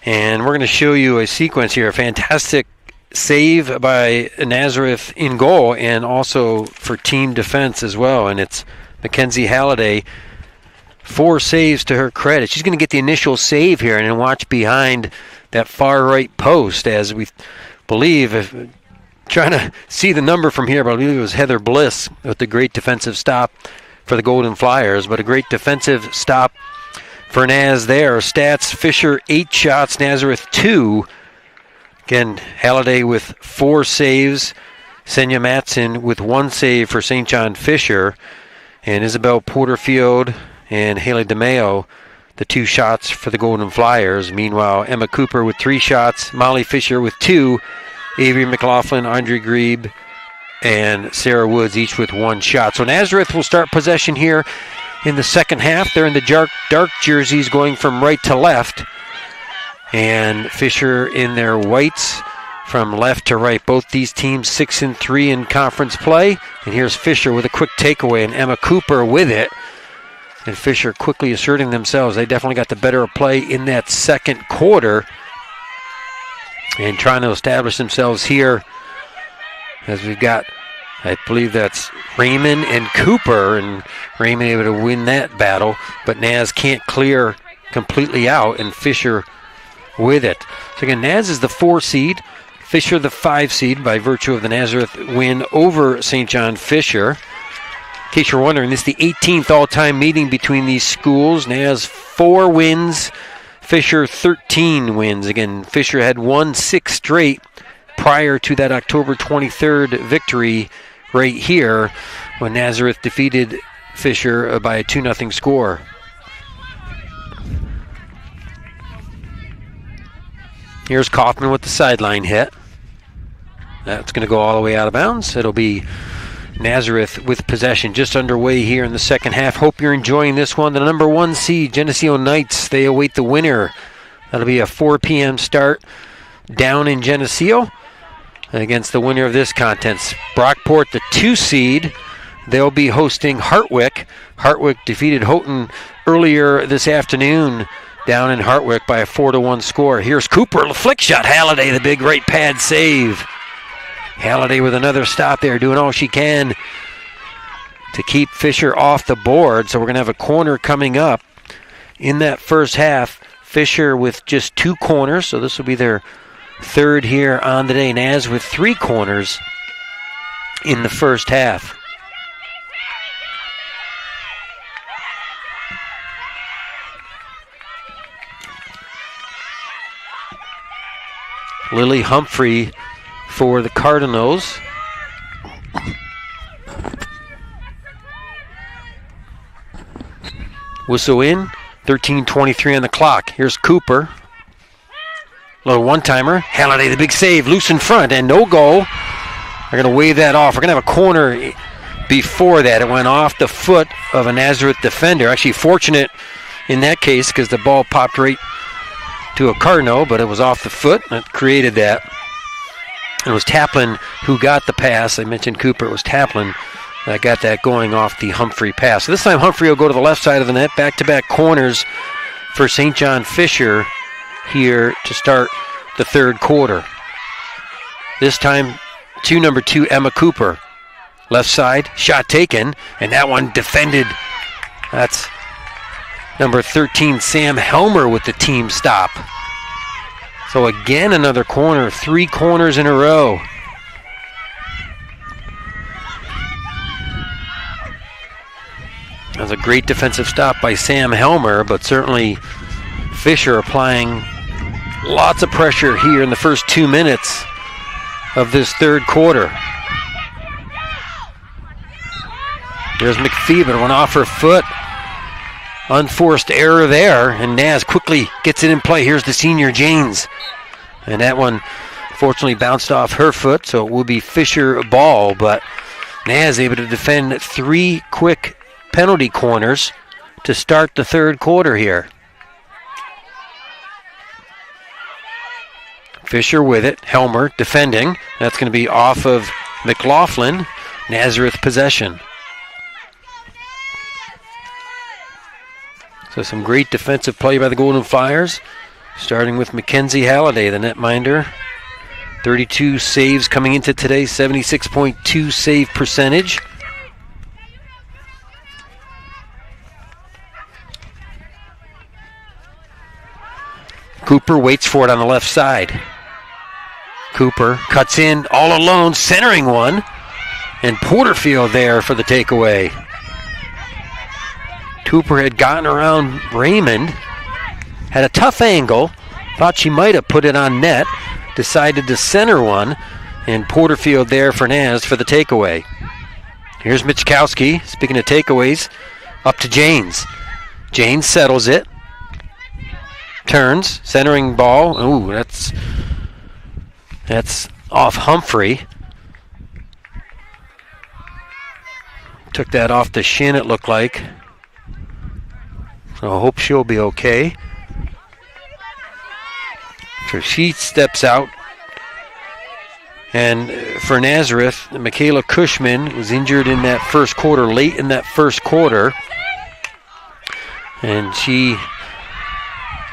and we're going to show you a sequence here. A fantastic save by Nazareth in goal, and also for team defense as well. And it's Mackenzie Halliday. 4 saves to her credit. She's going to get the initial save here, and then watch behind that far right post as we believe, trying to see the number from here, but I believe it was Heather Bliss with the great defensive stop for the Golden Flyers, but a great defensive stop for Naz there. Stats: Fisher 8 shots, Nazareth 2. Again, Halliday with 4 saves, Senya Matson with 1 save for St. John Fisher, and Isabel Porterfield and Haley DeMeo, the 2 shots for the Golden Flyers. Meanwhile, Emma Cooper with 3 shots, Molly Fisher with 2, Avery McLaughlin, Andre Grebe, and Sarah Woods each with 1 shot. So Nazareth will start possession here in the second half. They're in the dark jerseys going from right to left, and Fisher in their whites from left to right. Both these teams 6-3 in conference play. And here's Fisher with a quick takeaway, and Emma Cooper with it. And Fisher quickly asserting themselves. They definitely got the better of play in that second quarter and trying to establish themselves here, as we've got, I believe that's Raymond and Cooper, and Raymond able to win that battle, but Naz can't clear completely out, and Fisher with it. So again, Naz is the 4 seed, Fisher the 5 seed by virtue of the Nazareth win over St. John Fisher. In case you're wondering, this is the 18th all-time meeting between these schools. Naz 4 wins, Fisher 13 wins. Again, Fisher had won 6 straight prior to that October 23rd victory right here when Nazareth defeated Fisher by a 2-0 score. Here's Kaufman with the sideline hit. That's going to go all the way out of bounds. It'll be Nazareth with possession just underway here in the second half. Hope you're enjoying this one. The number 1 seed, Geneseo Knights, they await the winner. That'll be a 4 p.m. start down in Geneseo against the winner of this contest. Brockport, the 2 seed, they'll be hosting Hartwick. Hartwick defeated Houghton earlier this afternoon down in Hartwick by a 4-1 score. Here's Cooper, the flick shot. Halliday, the big right pad save. Halliday with another stop there, doing all she can to keep Fisher off the board. So we're going to have a corner coming up in that first half. Fisher with just 2 corners, so this will be their 3rd here on the day. Naz with 3 corners in the first half. Lily Humphrey for the Cardinals. Whistle in, 13:23 on the clock. Here's Cooper. Little one-timer. Halliday, the big save, loose in front, and no goal. They're going to wave that off. We're going to have a corner before that. It went off the foot of a Nazareth defender. Actually fortunate in that case because the ball popped right to a Cardinal, but it was off the foot. That created that. It was Taplin who got the pass. I mentioned Cooper. It was Taplin that got that going off the Humphrey pass. So this time Humphrey will go to the left side of the net. Back-to-back corners for St. John Fisher here to start the third quarter. This time to number 2, Emma Cooper. Left side, shot taken, and that one defended. That's number 13, Sam Helmer with the team stop. So again, another corner, 3 corners in a row. That was a great defensive stop by Sam Helmer, but certainly Fisher applying lots of pressure here in the first 2 minutes of this third quarter. There's McPhee, went off her foot. Unforced error there, and Naz quickly gets it in play. Here's the senior Janes. And that one fortunately bounced off her foot, so it will be Fisher ball, but Naz able to defend 3 quick penalty corners to start the third quarter here. Fisher with it, Helmer defending. That's going to be off of McLaughlin. Nazareth possession. So some great defensive play by the Golden Flyers, starting with Mackenzie Halliday, the netminder. 32 saves coming into today, 76.2 save percentage. Cooper waits for it on the left side. Cooper cuts in all alone, centering one, and Porterfield there for the takeaway. Cooper had gotten around Raymond, had a tough angle, thought she might have put it on net, decided to center one, and Porterfield there for Naz for the takeaway. Here's Michkowski, speaking of takeaways, up to Janes. Janes settles it, turns, centering ball. Ooh, that's off Humphrey. Took that off the shin, it looked like. So I hope she'll be okay. So she steps out. And for Nazareth, Michaela Cushman was injured in that first quarter, late in that first quarter. And she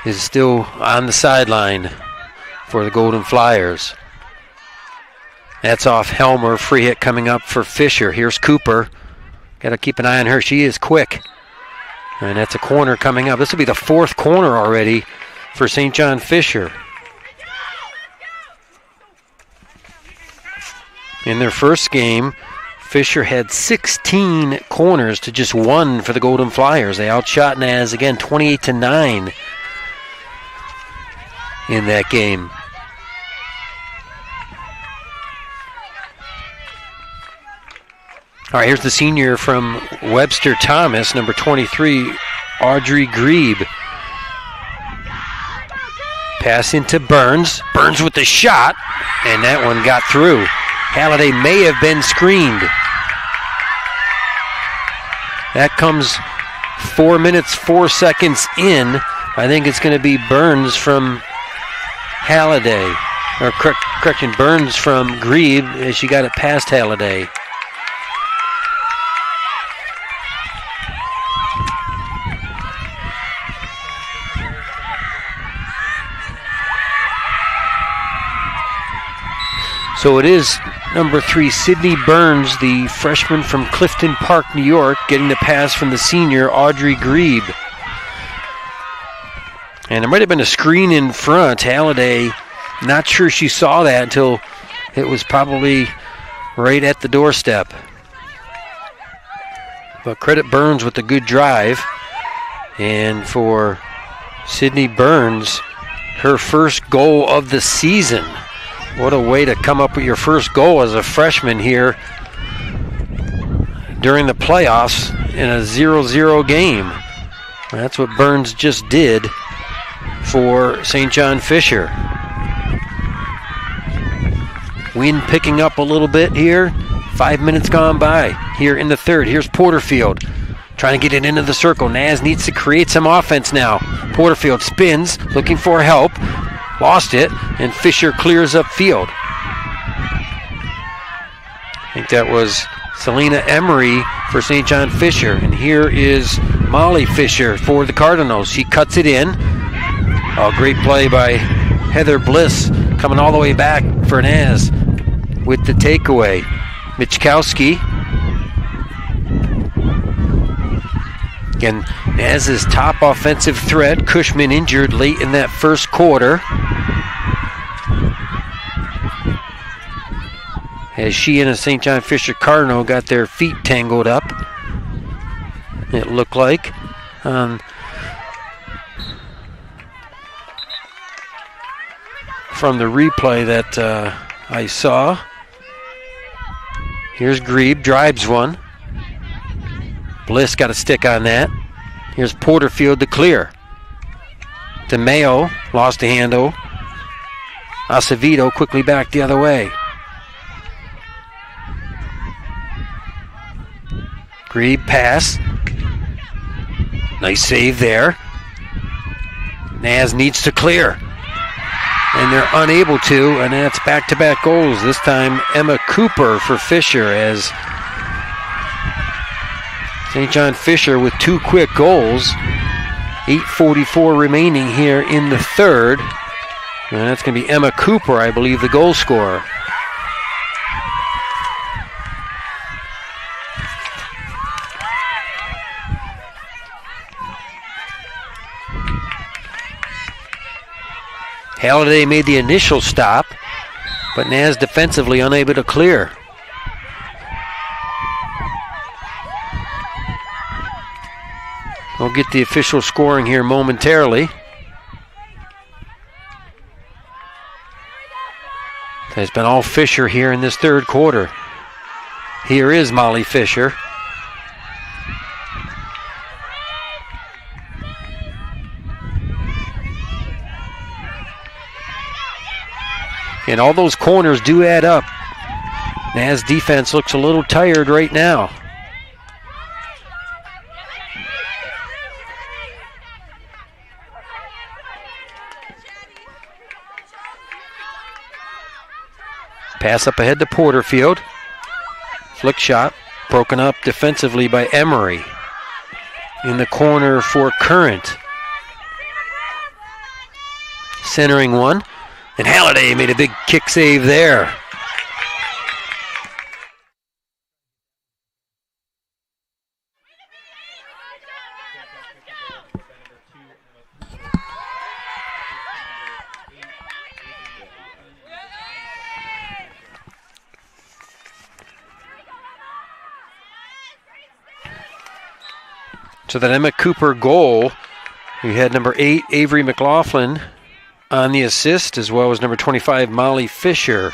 is still on the sideline for the Golden Flyers. That's off Helmer. Free hit coming up for Fisher. Here's Cooper. Got to keep an eye on her. She is quick. And that's a corner coming up. This will be the fourth corner already for St. John Fisher. In their first game, Fisher had 16 corners to just 1 for the Golden Flyers. They outshot Naz again 28-9 in that game. All right, here's the senior from Webster Thomas, number 23, Audrey Grebe. Pass into Burns. Burns with the shot, and that one got through. Halliday may have been screened. That comes 4 minutes, 4 seconds in. I think it's going to be Burns from Halliday. Or correction, Burns from Grebe as she got it past Halliday. So it is number 3, Sydney Burns, the freshman from Clifton Park, New York, getting the pass from the senior, Audrey Grebe. And there might have been a screen in front. Halliday, not sure she saw that until it was probably right at the doorstep. But credit Burns with a good drive. And for Sydney Burns, her first goal of the season. What a way to come up with your first goal as a freshman here during the playoffs in a 0-0 game. That's what Burns just did for St. John Fisher. Wind picking up a little bit here. 5 minutes gone by here in the third. Here's Porterfield trying to get it into the circle. Naz needs to create some offense now. Porterfield spins, looking for help. Lost it, and Fisher clears up field. I think that was Selena Emery for St. John Fisher. And here is Molly Fisher for the Cardinals. She cuts it in. Oh, great play by Heather Bliss coming all the way back for Naz with the takeaway. Michkowski. Again, Naz's top offensive threat. Cushman injured late in that first quarter. As she and a St. John Fisher Cardinal got their feet tangled up, it looked like. From the replay that I saw. Here's Grebe, drives one. Bliss got a stick on that. Here's Porterfield to clear. DeMeo lost the handle. Acevedo quickly back the other way. Grebe pass. Nice save there. Naz needs to clear. And they're unable to, and that's back-to-back goals. This time Emma Cooper for Fisher as St. John Fisher with 2 quick goals 8:44 remaining here in the third. And that's going to be Emma Cooper, I believe, the goal scorer. Halliday made the initial stop, but Naz defensively unable to clear. We'll get the official scoring here momentarily. It's been all Fisher here in this third quarter. Here is Molly Fisher. And all those corners do add up. Naz defense looks a little tired right now. Pass up ahead to Porterfield. Flick shot, broken up defensively by Emery. In the corner for Current. Centering one. And Halliday made a big kick save there. So that Emma Cooper goal, we had number 8, Avery McLaughlin, on the assist, as well as number 25, Molly Fisher.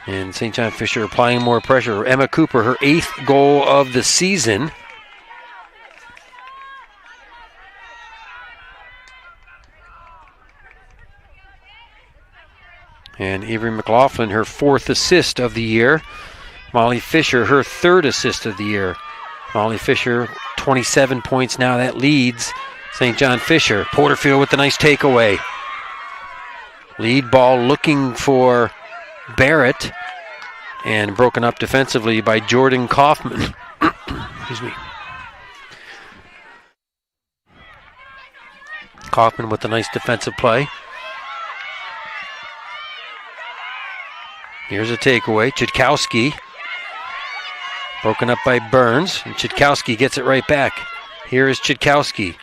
And St. John Fisher applying more pressure. Emma Cooper, her 8th goal of the season. And Avery McLaughlin, her 4th assist of the year. Molly Fisher, her 3rd assist of the year. Molly Fisher, 27 points now. That leads St. John Fisher. Porterfield with a nice takeaway. Lead ball looking for Barrett. And broken up defensively by Jordan Kaufman. Excuse me. Kaufman with a nice defensive play. Here's a takeaway. Chitkowski. Broken up by Burns, and Chitkowski gets it right back. Here is Chitkowski.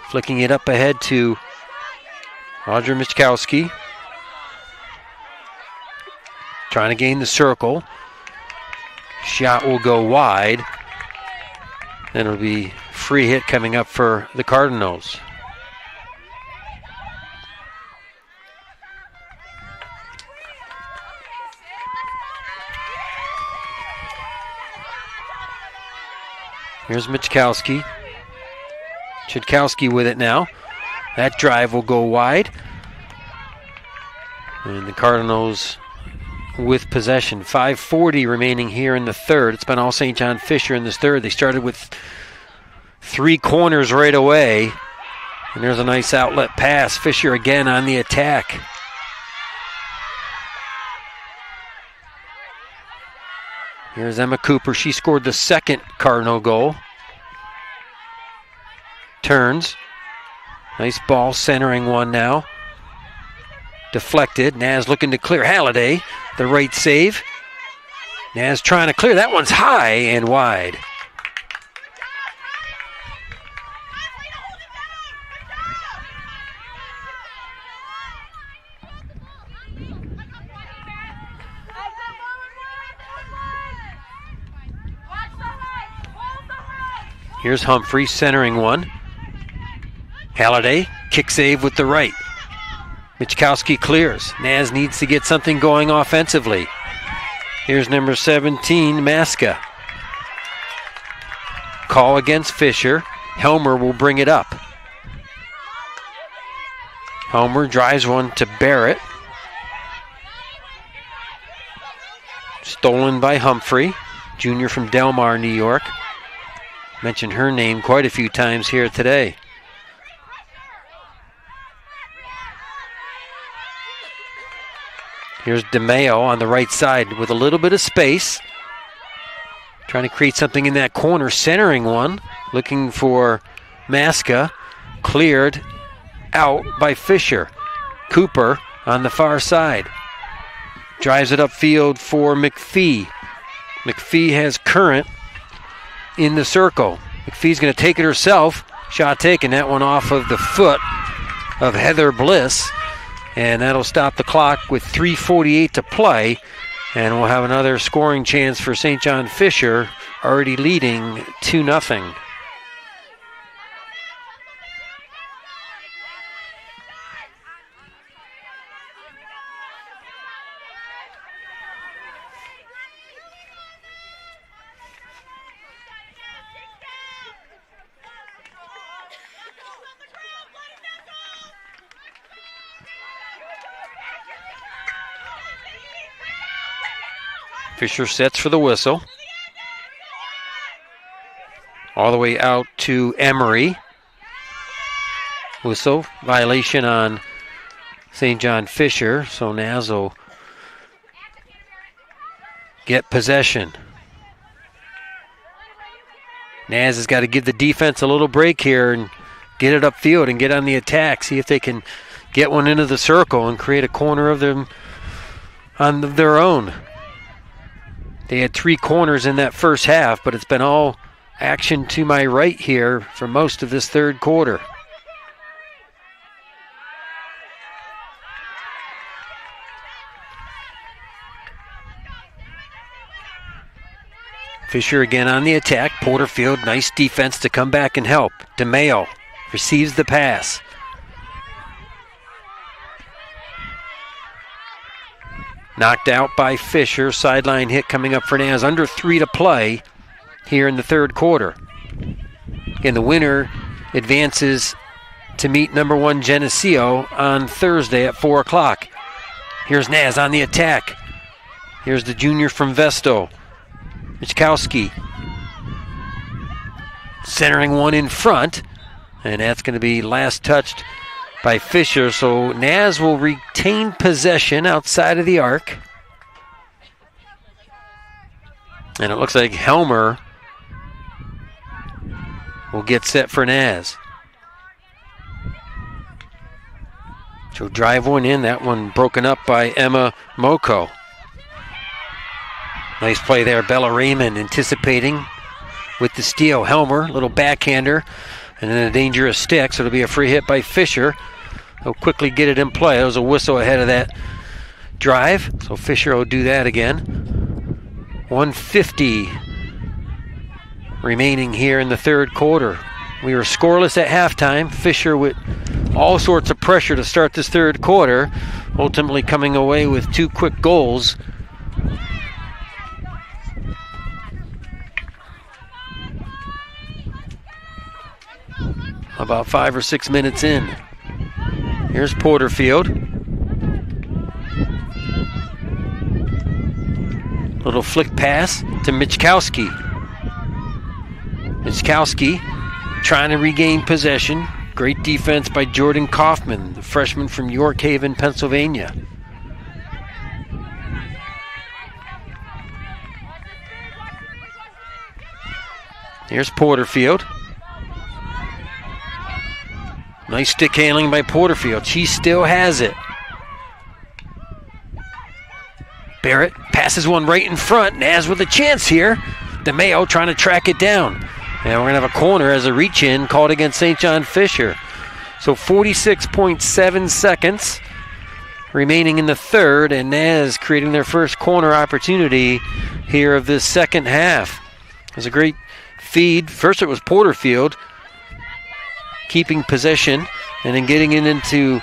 Flicking it up ahead to Roger Michkowski. Trying to gain the circle. Shot will go wide. Then it'll be free hit coming up for the Cardinals. Here's Michkowski. Chitkowski with it now. That drive will go wide. And the Cardinals with possession. 5:40 remaining here in the third. It's been all St. John Fisher in this third. They started with 3 corners right away. And there's a nice outlet pass. Fisher again on the attack. Here's Emma Cooper. She scored the 2nd Cardinal goal. Turns. Nice ball, centering one now. Deflected. Naz looking to clear. Halliday, the right save. Naz trying to clear. That one's high and wide. Here's Humphrey centering one. Halliday, kick save with the right. Michkowski clears. Naz needs to get something going offensively. Here's number 17, Maska. Call against Fisher. Helmer will bring it up. Helmer drives one to Barrett. Stolen by Humphrey, junior from Delmar, New York. Mentioned her name quite a few times here today. Here's DeMeo on the right side with a little bit of space. Trying to create something in that corner, centering one. looking for Maska. Cleared out by Fisher. Cooper on the far side. Drives it upfield for McPhee. McPhee has Current in the circle. McPhee's going to take it herself. Shot taken, that one off of the foot of Heather Bliss. And that'll stop the clock with 3:48 to play. And we'll have another scoring chance for St. John Fisher, already leading 2-0. Fisher sets for the whistle. All the way out to Emery. Whistle, violation on St. John Fisher, so Naz will get possession. Naz has got to give the defense a little break here and get it upfield and get on the attack. See if they can get one into the circle and create a corner of them on their own. They had 3 corners in that first half, but it's been all action to my right here for most of this third quarter. Fisher again on the attack. Porterfield, nice defense to come back and help. DeMeo receives the pass. Knocked out by Fisher. Sideline hit coming up for Naz. Under 3 to play here in the third quarter. And the winner advances to meet number 1 Geneseo on Thursday at 4 o'clock. Here's Naz on the attack. Here's the junior from Vesto. Michkowski. Centering one in front. And that's going to be last touched by Fisher, so Naz will retain possession outside of the arc. And it looks like Helmer will get set for Naz. She'll drive one in, that one broken up by Emma Moko. Nice play there, Bella Raymond anticipating with the steal. Helmer, little backhander, and then a dangerous stick, so it'll be a free hit by Fisher. He'll quickly get it in play. There was a whistle ahead of that drive, so Fisher will do that again. 1:50 remaining here in the third quarter. We were scoreless at halftime. Fisher with all sorts of pressure to start this third quarter, ultimately coming away with 2 quick goals. About 5 or 6 minutes in. Here's Porterfield. Little flick pass to Michkowski. Michkowski trying to regain possession. Great defense by Jordan Kaufman, the freshman from York Haven, Pennsylvania. Here's Porterfield. Nice stick handling by Porterfield. She still has it. Barrett passes one right in front. Naz with a chance here. DeMeo trying to track it down. And we're going to have a corner as a reach-in called against St. John Fisher. So 46.7 seconds remaining in the third, and Naz creating their first corner opportunity here of this second half. It was a great feed. First it was Porterfield keeping possession, and then getting it into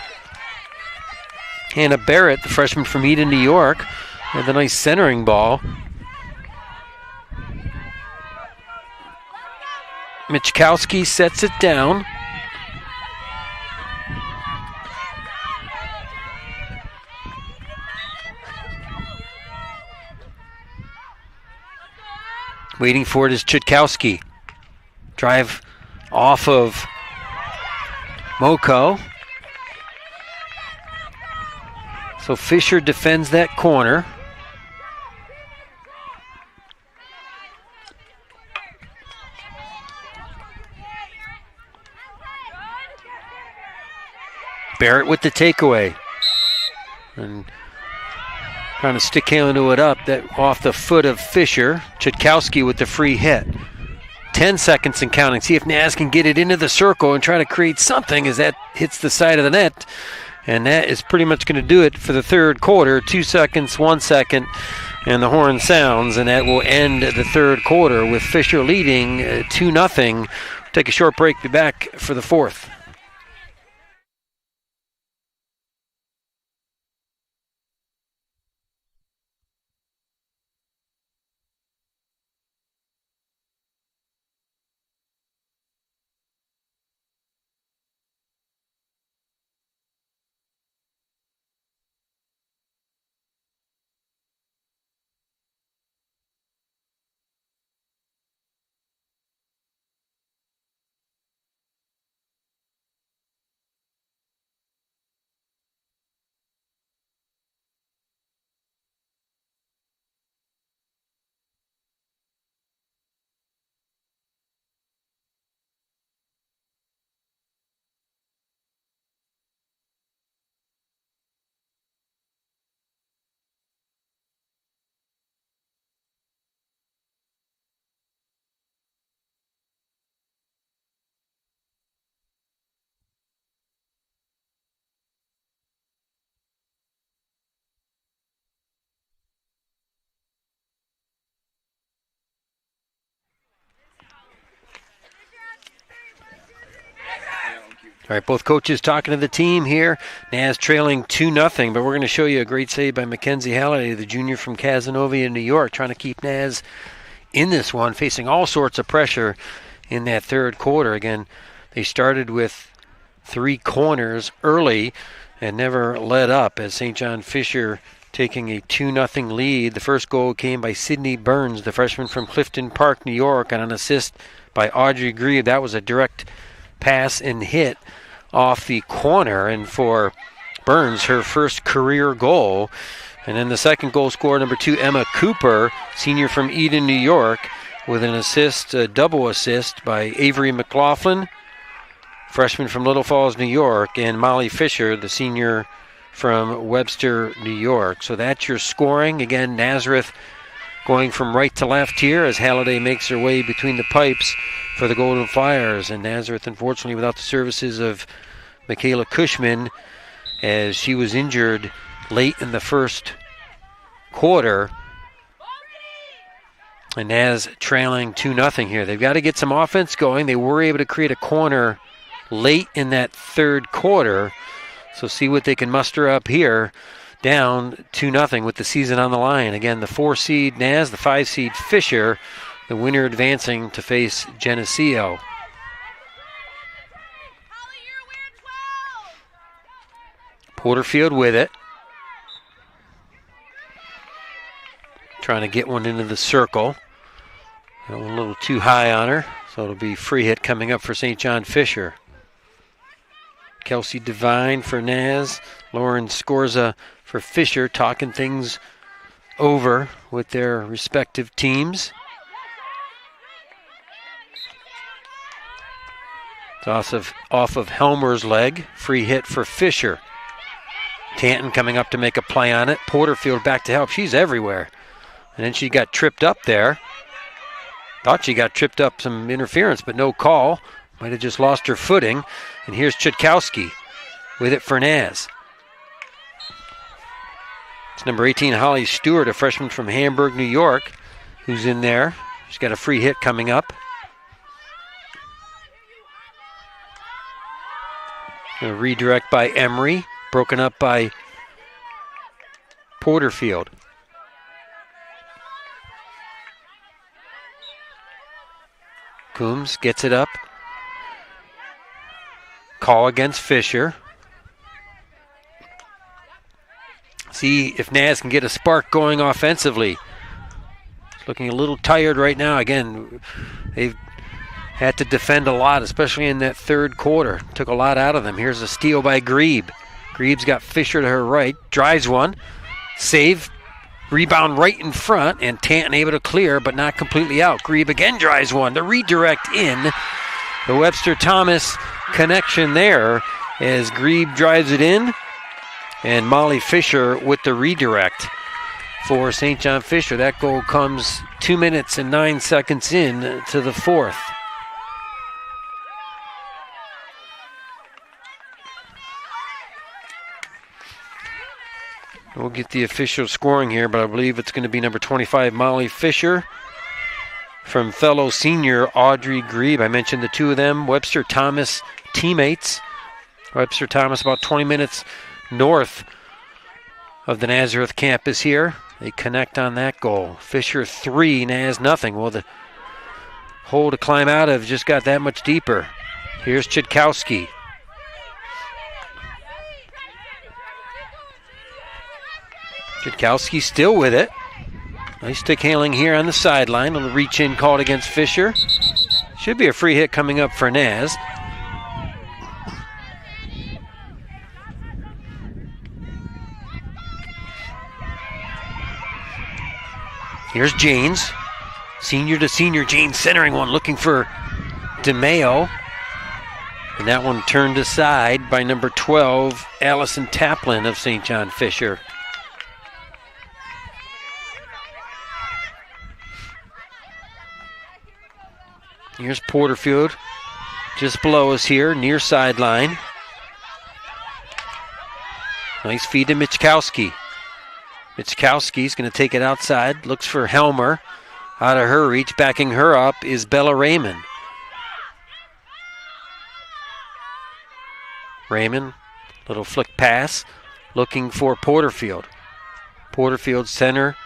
Hannah Barrett, the freshman from Eden, New York, and the nice centering ball. Michkowski sets it down. Waiting for it is Chitkowski. Drive off of Moko. So Fisher defends that corner. Barrett with the takeaway. And trying to stick handle it up, that off the foot of Fisher. Chitkowski with the free hit. 10 seconds and counting. See if Naz can get it into the circle and try to create something as that hits the side of the net. And that is pretty much going to do it for the third quarter. 2 seconds, 1 second, and the horn sounds, and that will end the third quarter with Fisher leading 2-0. Take a short break, be back for the fourth. All right, both coaches talking to the team here. Naz trailing 2-0, but we're going to show you a great save by Mackenzie Halliday, the junior from Casanova in New York, trying to keep Naz in this one, facing all sorts of pressure in that third quarter. Again, they started with 3 corners early and never let up as St. John Fisher taking a 2-0 lead. The first goal came by Sydney Burns, the freshman from Clifton Park, New York, on an assist by Audrey Grieve. That was a direct pass and hit off the corner, and for Burns, her first career goal. And then the second goal scorer, number 2, Emma Cooper, senior from Eden, New York, with an assist, a double assist by Avery McLaughlin, freshman from Little Falls, New York, and Molly Fisher, the senior from Webster, New York. So that's your scoring. Again, Nazareth going from right to left here as Halliday makes her way between the pipes for the Golden Flyers. And Nazareth, unfortunately, without the services of Michaela Cushman, as she was injured late in the first quarter. And Naz trailing 2-0 here. They've got to get some offense going. They were able to create a corner late in that third quarter. So see what they can muster up here. Down 2-0 with the season on the line. Again, the 4-seed Naz, the 5-seed Fisher, the winner advancing to face Geneseo. Porterfield with it. Trying to get one into the circle. That one a little too high on her, so it'll be free hit coming up for St. John Fisher. Kelsey Devine for Naz. Lauren Scorza for Fisher, talking things over with their respective teams. It's off of Helmer's leg. Free hit for Fisher. Tanton coming up to make a play on it. Porterfield back to help. She's everywhere. And then she got tripped up there. Thought she got tripped up, some interference, but no call. Might have just lost her footing. And here's Chitkowski with it for Naz. It's number 18, Holly Stewart, a freshman from Hamburg, New York, who's in there. She's got a free hit coming up. A redirect by Emery, broken up by Porterfield. Coombs gets it up. Call against Fisher. See if Naz can get a spark going offensively. It's looking a little tired right now. Again, they've had to defend a lot, especially in that third quarter. Took a lot out of them. Here's a steal by Grebe. Grebe's got Fisher to her right. Drives one. Save. Rebound right in front. And Tanton able to clear, but not completely out. Grebe again drives one. The redirect in. The Webster-Thomas connection there. as Grebe drives it in. And Molly Fisher with the redirect for St. John Fisher. That goal comes 2 minutes and 9 seconds in to the fourth. We'll get the official scoring here, but I believe it's going to be number 25, Molly Fisher, from fellow senior Audrey Grebe. I mentioned the two of them, Webster Thomas teammates. Webster Thomas about 20 minutes north of the Nazareth campus here. They connect on that goal. Fisher 3, Naz nothing. Well, the hole to climb out of just got that much deeper. Here's Chudkowski. Chudkowski still with it. Nice stick handling here on the sideline. A reach in called against Fisher. Should be a free hit coming up for Naz. Here's Janes. Senior to senior, Janes centering one, looking for DeMeo. And that one turned aside by number 12, Allison Taplin of St. John Fisher. Here's Porterfield, just below us here, near sideline. Nice feed to Michkowski. Michkowski's going to take it outside, looks for Helmer. Out of her reach, backing her up is Bella Raymond. Raymond, little flick pass, looking for Porterfield. Porterfield center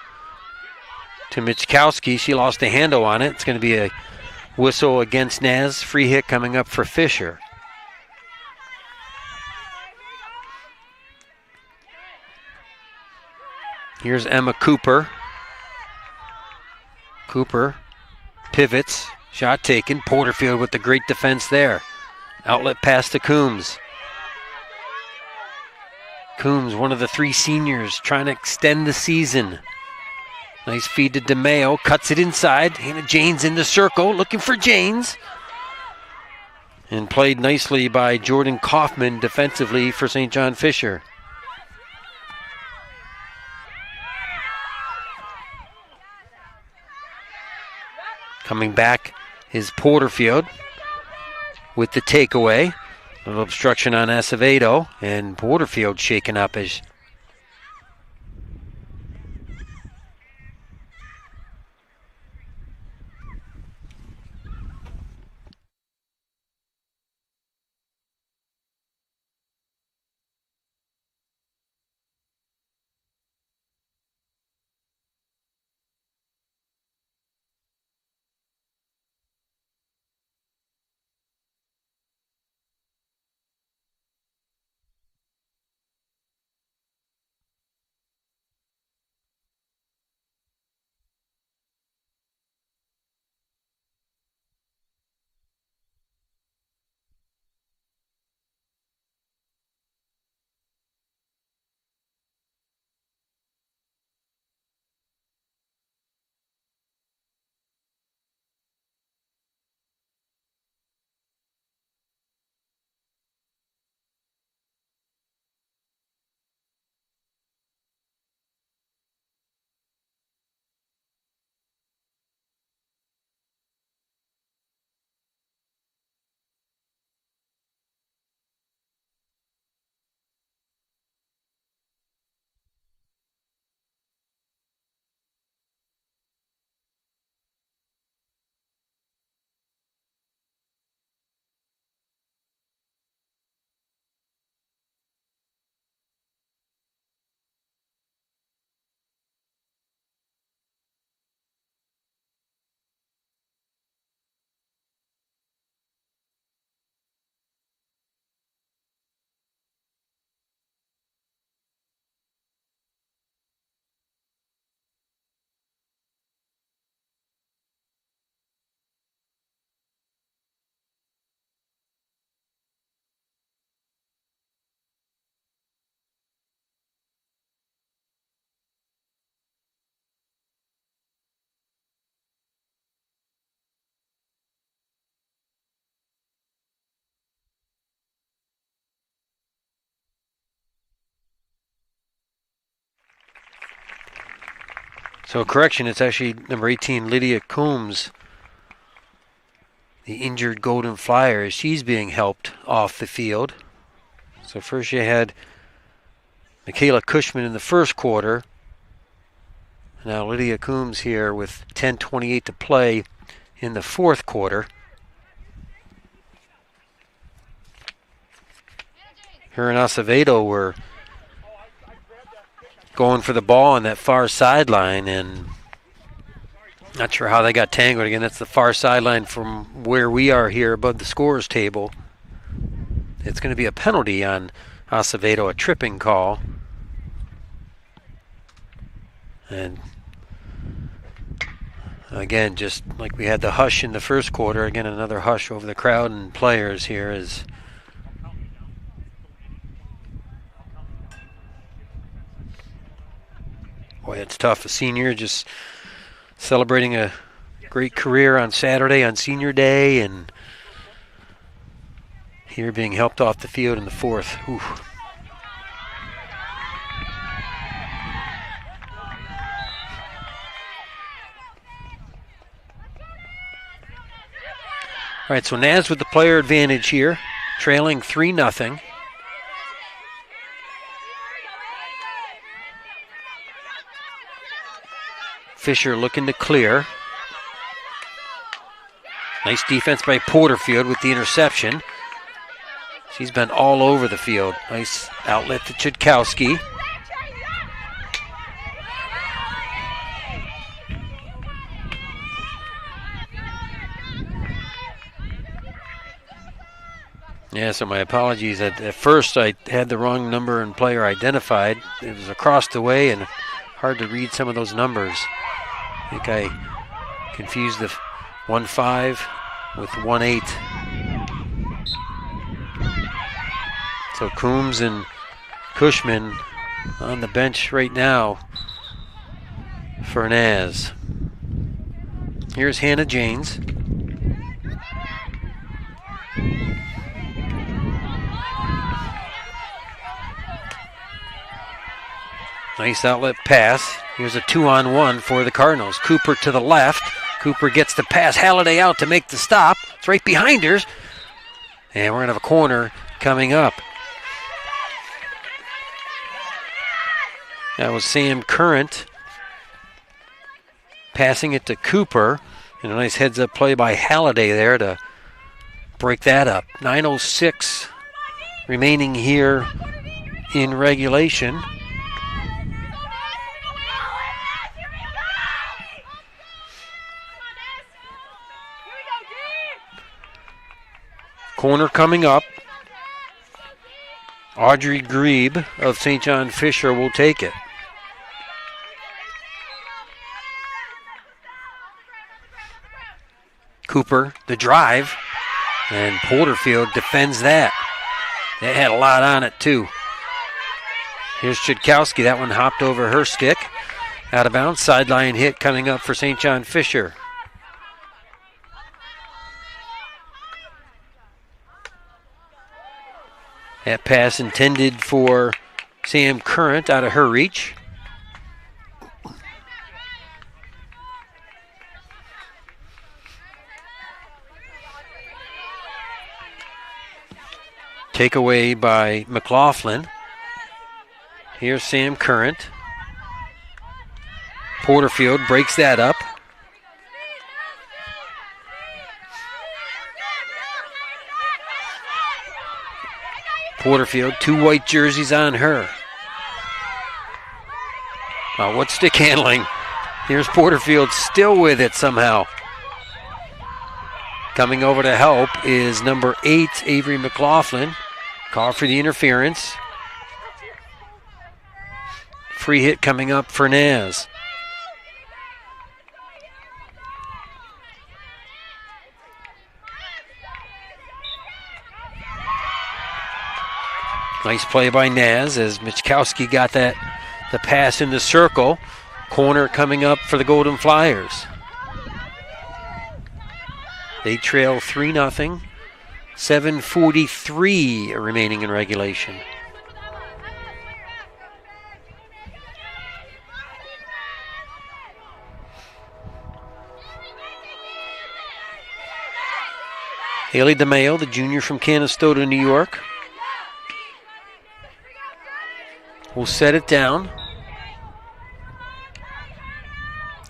to Michkowski. She lost the handle on it. It's going to be a whistle against Naz. Free hit coming up for Fisher. Here's Emma Cooper. Cooper pivots. Shot taken. Porterfield with the great defense there. Outlet pass to Coombs. Coombs, one of the three seniors, trying to extend the season. Nice feed to DeMeo. Cuts it inside. Hannah Janes in the circle. Looking for Janes. And played nicely by Jordan Kaufman defensively for St. John Fisher. Coming back is Porterfield with the takeaway. A little obstruction on Acevedo, and Porterfield shaken up as So correction, it's actually number 18, Lydia Coombs, the injured Golden Flyer. She's being helped off the field. So first you had Michaela Cushman in the first quarter. Now Lydia Coombs here with 10:28 to play in the fourth quarter. Her and Acevedo were going for the ball on that far sideline, and not sure how they got tangled again. That's the far sideline from where we are here above the scorers table. It's going to be a penalty on Acevedo, a tripping call. And again, just like we had the hush in the first quarter, again another hush over the crowd and players here as boy, it's tough. A senior just celebrating a great career on Saturday on senior day, and here being helped off the field in the fourth. Ooh. All right, so Naz with the player advantage here, trailing 3-0. Fisher looking to clear. Nice defense by Porterfield with the interception. She's been all over the field. Nice outlet to Chudkowski. Yeah, so my apologies. At first I had the wrong number and player identified. It was across the way and hard to read some of those numbers. I think I confused the 1-5 with 1-8. So Coombs and Cushman on the bench right now for Naz. Here's Hannah Janes. Nice outlet pass. Here's a 2-on-1 for the Cardinals. Cooper to the left. Cooper gets the pass. Halliday out to make the stop. It's right behind her. And we're going to have a corner coming up. That was Sam Current passing it to Cooper. And a nice heads-up play by Halliday there to break that up. 9:06 remaining here in regulation. Corner coming up. Audrey Grebe of St. John Fisher will take it. Cooper, the drive, and Porterfield defends that. They had a lot on it too. Here's Chudkowski. That one hopped over her stick. Out of bounds, sideline hit coming up for St. John Fisher. That pass intended for Sam Current out of her reach. Takeaway by McLaughlin. Here's Sam Current. Porterfield breaks that up. Porterfield, two white jerseys on her. What stick handling? Here's Porterfield still with it somehow. Coming over to help is number 8, Avery McLaughlin. Call for the interference. Free hit coming up for Naz. Nice play by Naz as Michkowski got the pass in the circle. Corner coming up for the Golden Flyers. They trail 3-0. 7:43 remaining in regulation. Haley DeMayo, the junior from Canastota, New York, will set it down.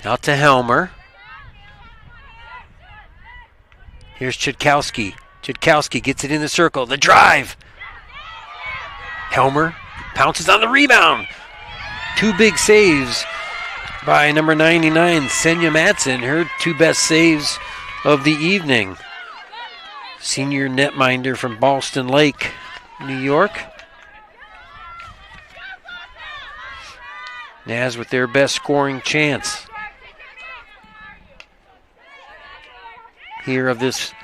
Out to Helmer. Here's Chitkowski. Chitkowski gets it in the circle. The drive. Helmer pounces on the rebound. 2 big saves by number 99, Senya Matson. Her 2 best saves of the evening. Senior netminder from Ballston Lake, New York. Naz with their best scoring chance here of this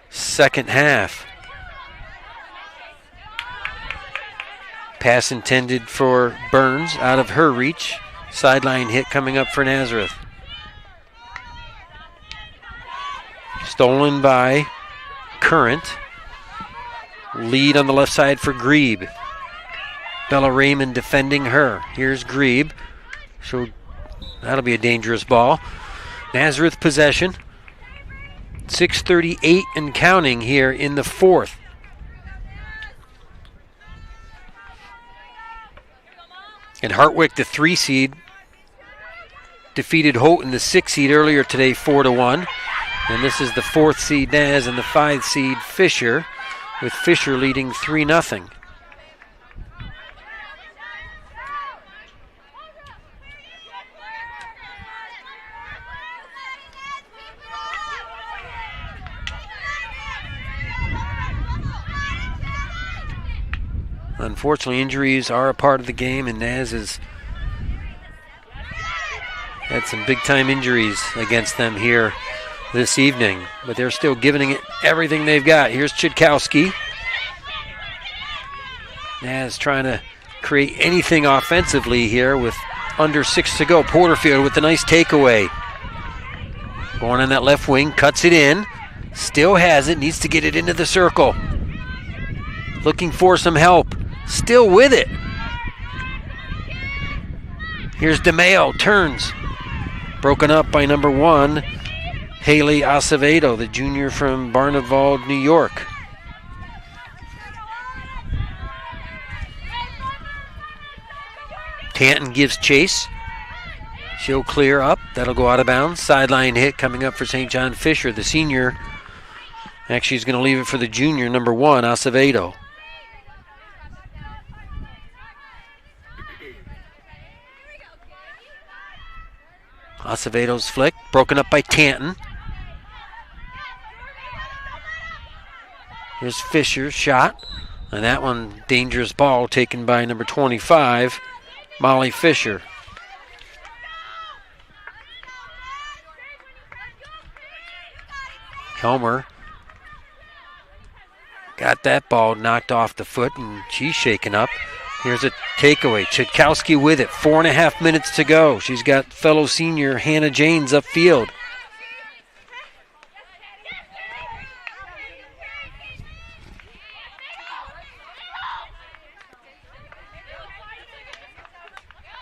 second half. Pass intended for Burns, out of her reach. Sideline hit coming up for Nazareth. Stolen by Current. Lead on the left side for Grebe. Bella Raymond defending her. Here's Grebe. So that'll be a dangerous ball. Nazareth possession. 6:38 and counting here in the fourth. And Hartwick, the 3 seed, defeated Houghton, the 6 seed, earlier today, 4-1. And this is the 4th seed Naz and the 5 seed Fisher, with Fisher leading 3-0. Unfortunately, injuries are a part of the game, and Naz has had some big-time injuries against them here this evening, but they're still giving it everything they've got. Here's Chitkowski. Naz trying to create anything offensively here with under 6 to go. Porterfield with a nice takeaway. Going on that left wing, cuts it in. Still has it, needs to get it into the circle. Looking for some help. Still with it. Here's DeMayo, turns. Broken up by number 1, Haley Acevedo, the junior from Barneveld, New York. Tanton gives chase. She'll clear up. That'll go out of bounds. Sideline hit coming up for St. John Fisher, the senior. Actually, he's going to leave it for the junior, number 1, Acevedo. Acevedo's flick, broken up by Tanton. Here's Fisher's shot. And that one, dangerous ball taken by number 25, Molly Fisher. Helmer got that ball knocked off the foot, and she's shaken up. Here's a takeaway. Chitkowski with it. 4.5 minutes to go. She's got fellow senior Hannah Janes upfield.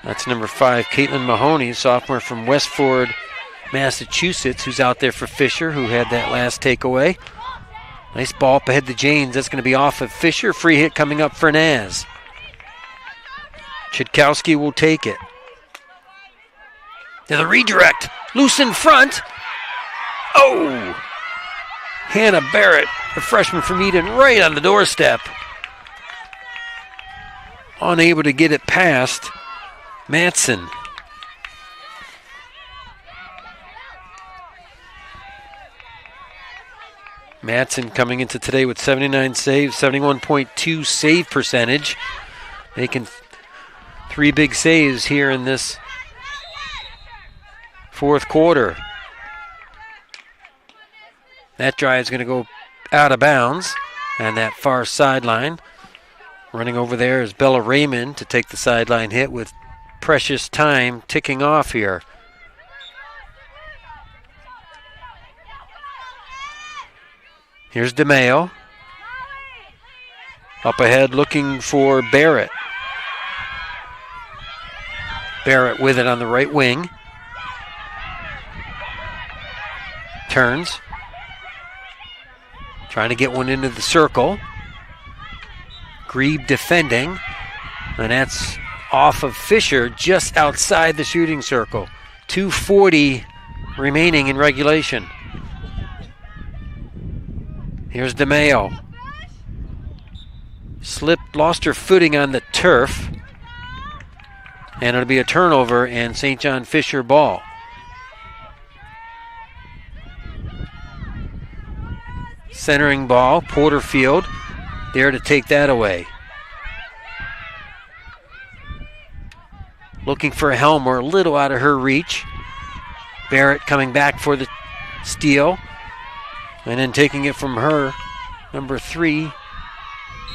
That's number 5, Caitlin Mahoney, sophomore from Westford, Massachusetts, who's out there for Fisher, who had that last takeaway. Nice ball up ahead to Janes. That's going to be off of Fisher. Free hit coming up for Naz. Chitkowski will take it. To the redirect. Loose in front. Oh! Hannah Barrett, the freshman from Eden, right on the doorstep. Unable to get it past Matson. Matson coming into today with 79 saves, 71.2 save percentage. Making 3 big saves here in this fourth quarter. That drive is going to go out of bounds. And that far sideline. Running over there is Bella Raymond to take the sideline hit with precious time ticking off here. Here's DeMayo. Up ahead looking for Barrett. Barrett with it on the right wing. Turns. trying to get one into the circle. Grebe defending, and that's off of Fisher just outside the shooting circle. 2:40 remaining in regulation. Here's DeMayo. Slipped, lost her footing on the turf. And it'll be a turnover and St. John Fisher ball. Centering ball, Porterfield there to take that away. Looking for Helmer, a little out of her reach. Barrett coming back for the steal. And then taking it from her, number 3,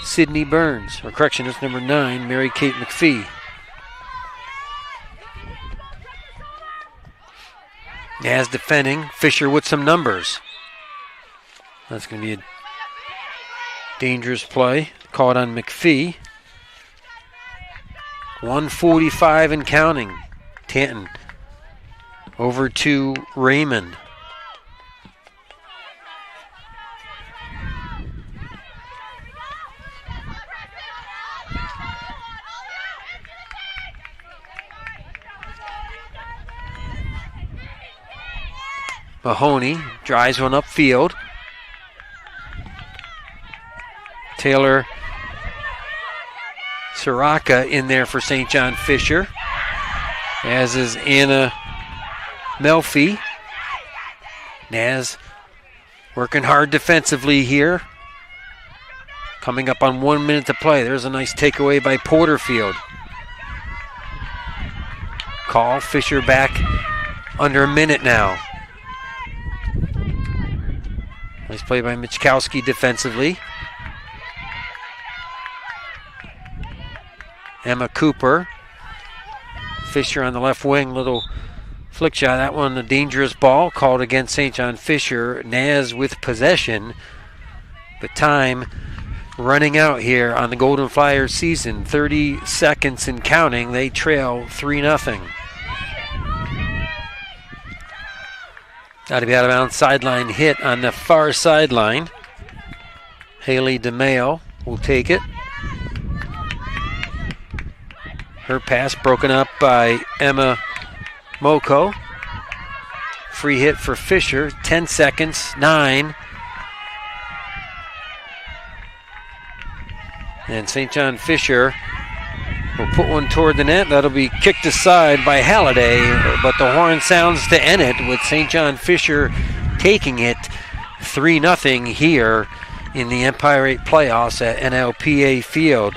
Sydney Burns. Or correction, it's number 9, Mary Kate McPhee. As defending, Fisher with some numbers. That's going to be a dangerous play. Caught on McPhee. 1:45 and counting. Tanton over to Raymond. Mahoney drives one upfield. Taylor Soraka in there for St. John Fisher, as is Anna Melfi. Naz working hard defensively here. Coming up on 1 minute to play. There's a nice takeaway by Porterfield. Call Fisher back under a minute now. Nice play by Michkowski defensively. Emma Cooper. Fisher on the left wing, little flick shot. That one a dangerous ball called against St. John Fisher. Naz with possession. But time running out here on the Golden Flyers season. 30 seconds and counting. They trail 3-0. Got to be out of bounds sideline hit on the far sideline. Haley DeMayo will take it. Her pass broken up by Emma Moko. Free hit for Fisher. 10 seconds. 9. And St. John Fisher will put one toward the net. That'll be kicked aside by Halliday, but the horn sounds to end it with St. John Fisher taking it 3-0 here in the Empire 8 playoffs at NLPA Field.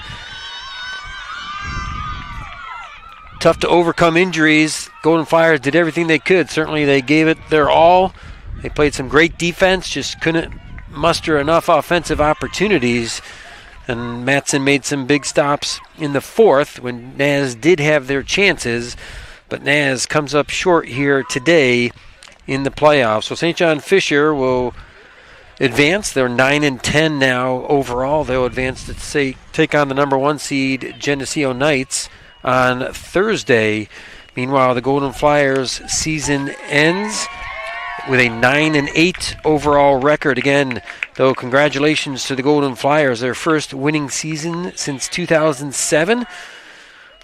Tough to overcome injuries. Golden Flyers did everything they could. Certainly they gave it their all. They played some great defense, just couldn't muster enough offensive opportunities. And Matson made some big stops in the fourth when Naz did have their chances. But Naz comes up short here today in the playoffs. So St. John Fisher will advance. They're 9-10 now overall. They'll advance to take on the number 1 seed Geneseo Knights on Thursday. Meanwhile, the Golden Flyers season ends with a 9-8 overall record. Again, though, congratulations to the Golden Flyers, their first winning season since 2007.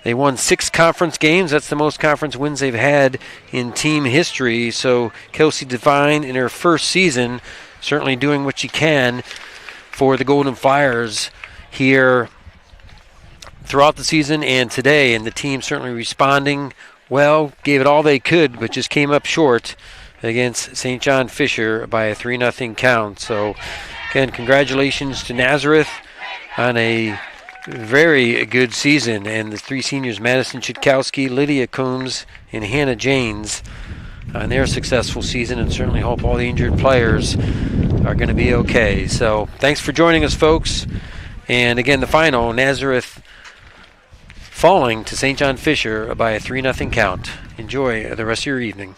They won 6 conference games. That's the most conference wins they've had in team history. So Kelsey Devine, in her first season, certainly doing what she can for the Golden Flyers here throughout the season and today. And the team certainly responding well, gave it all they could, but just came up short against St. John Fisher by a 3-0 count. So, again, congratulations to Nazareth on a very good season. And the 3 seniors, Madison Chitkowski, Lydia Coombs, and Hannah Janes, on their successful season, and certainly hope all the injured players are going to be okay. So, thanks for joining us, folks. And, again, the final, Nazareth falling to St. John Fisher by a 3-0 count. Enjoy the rest of your evening.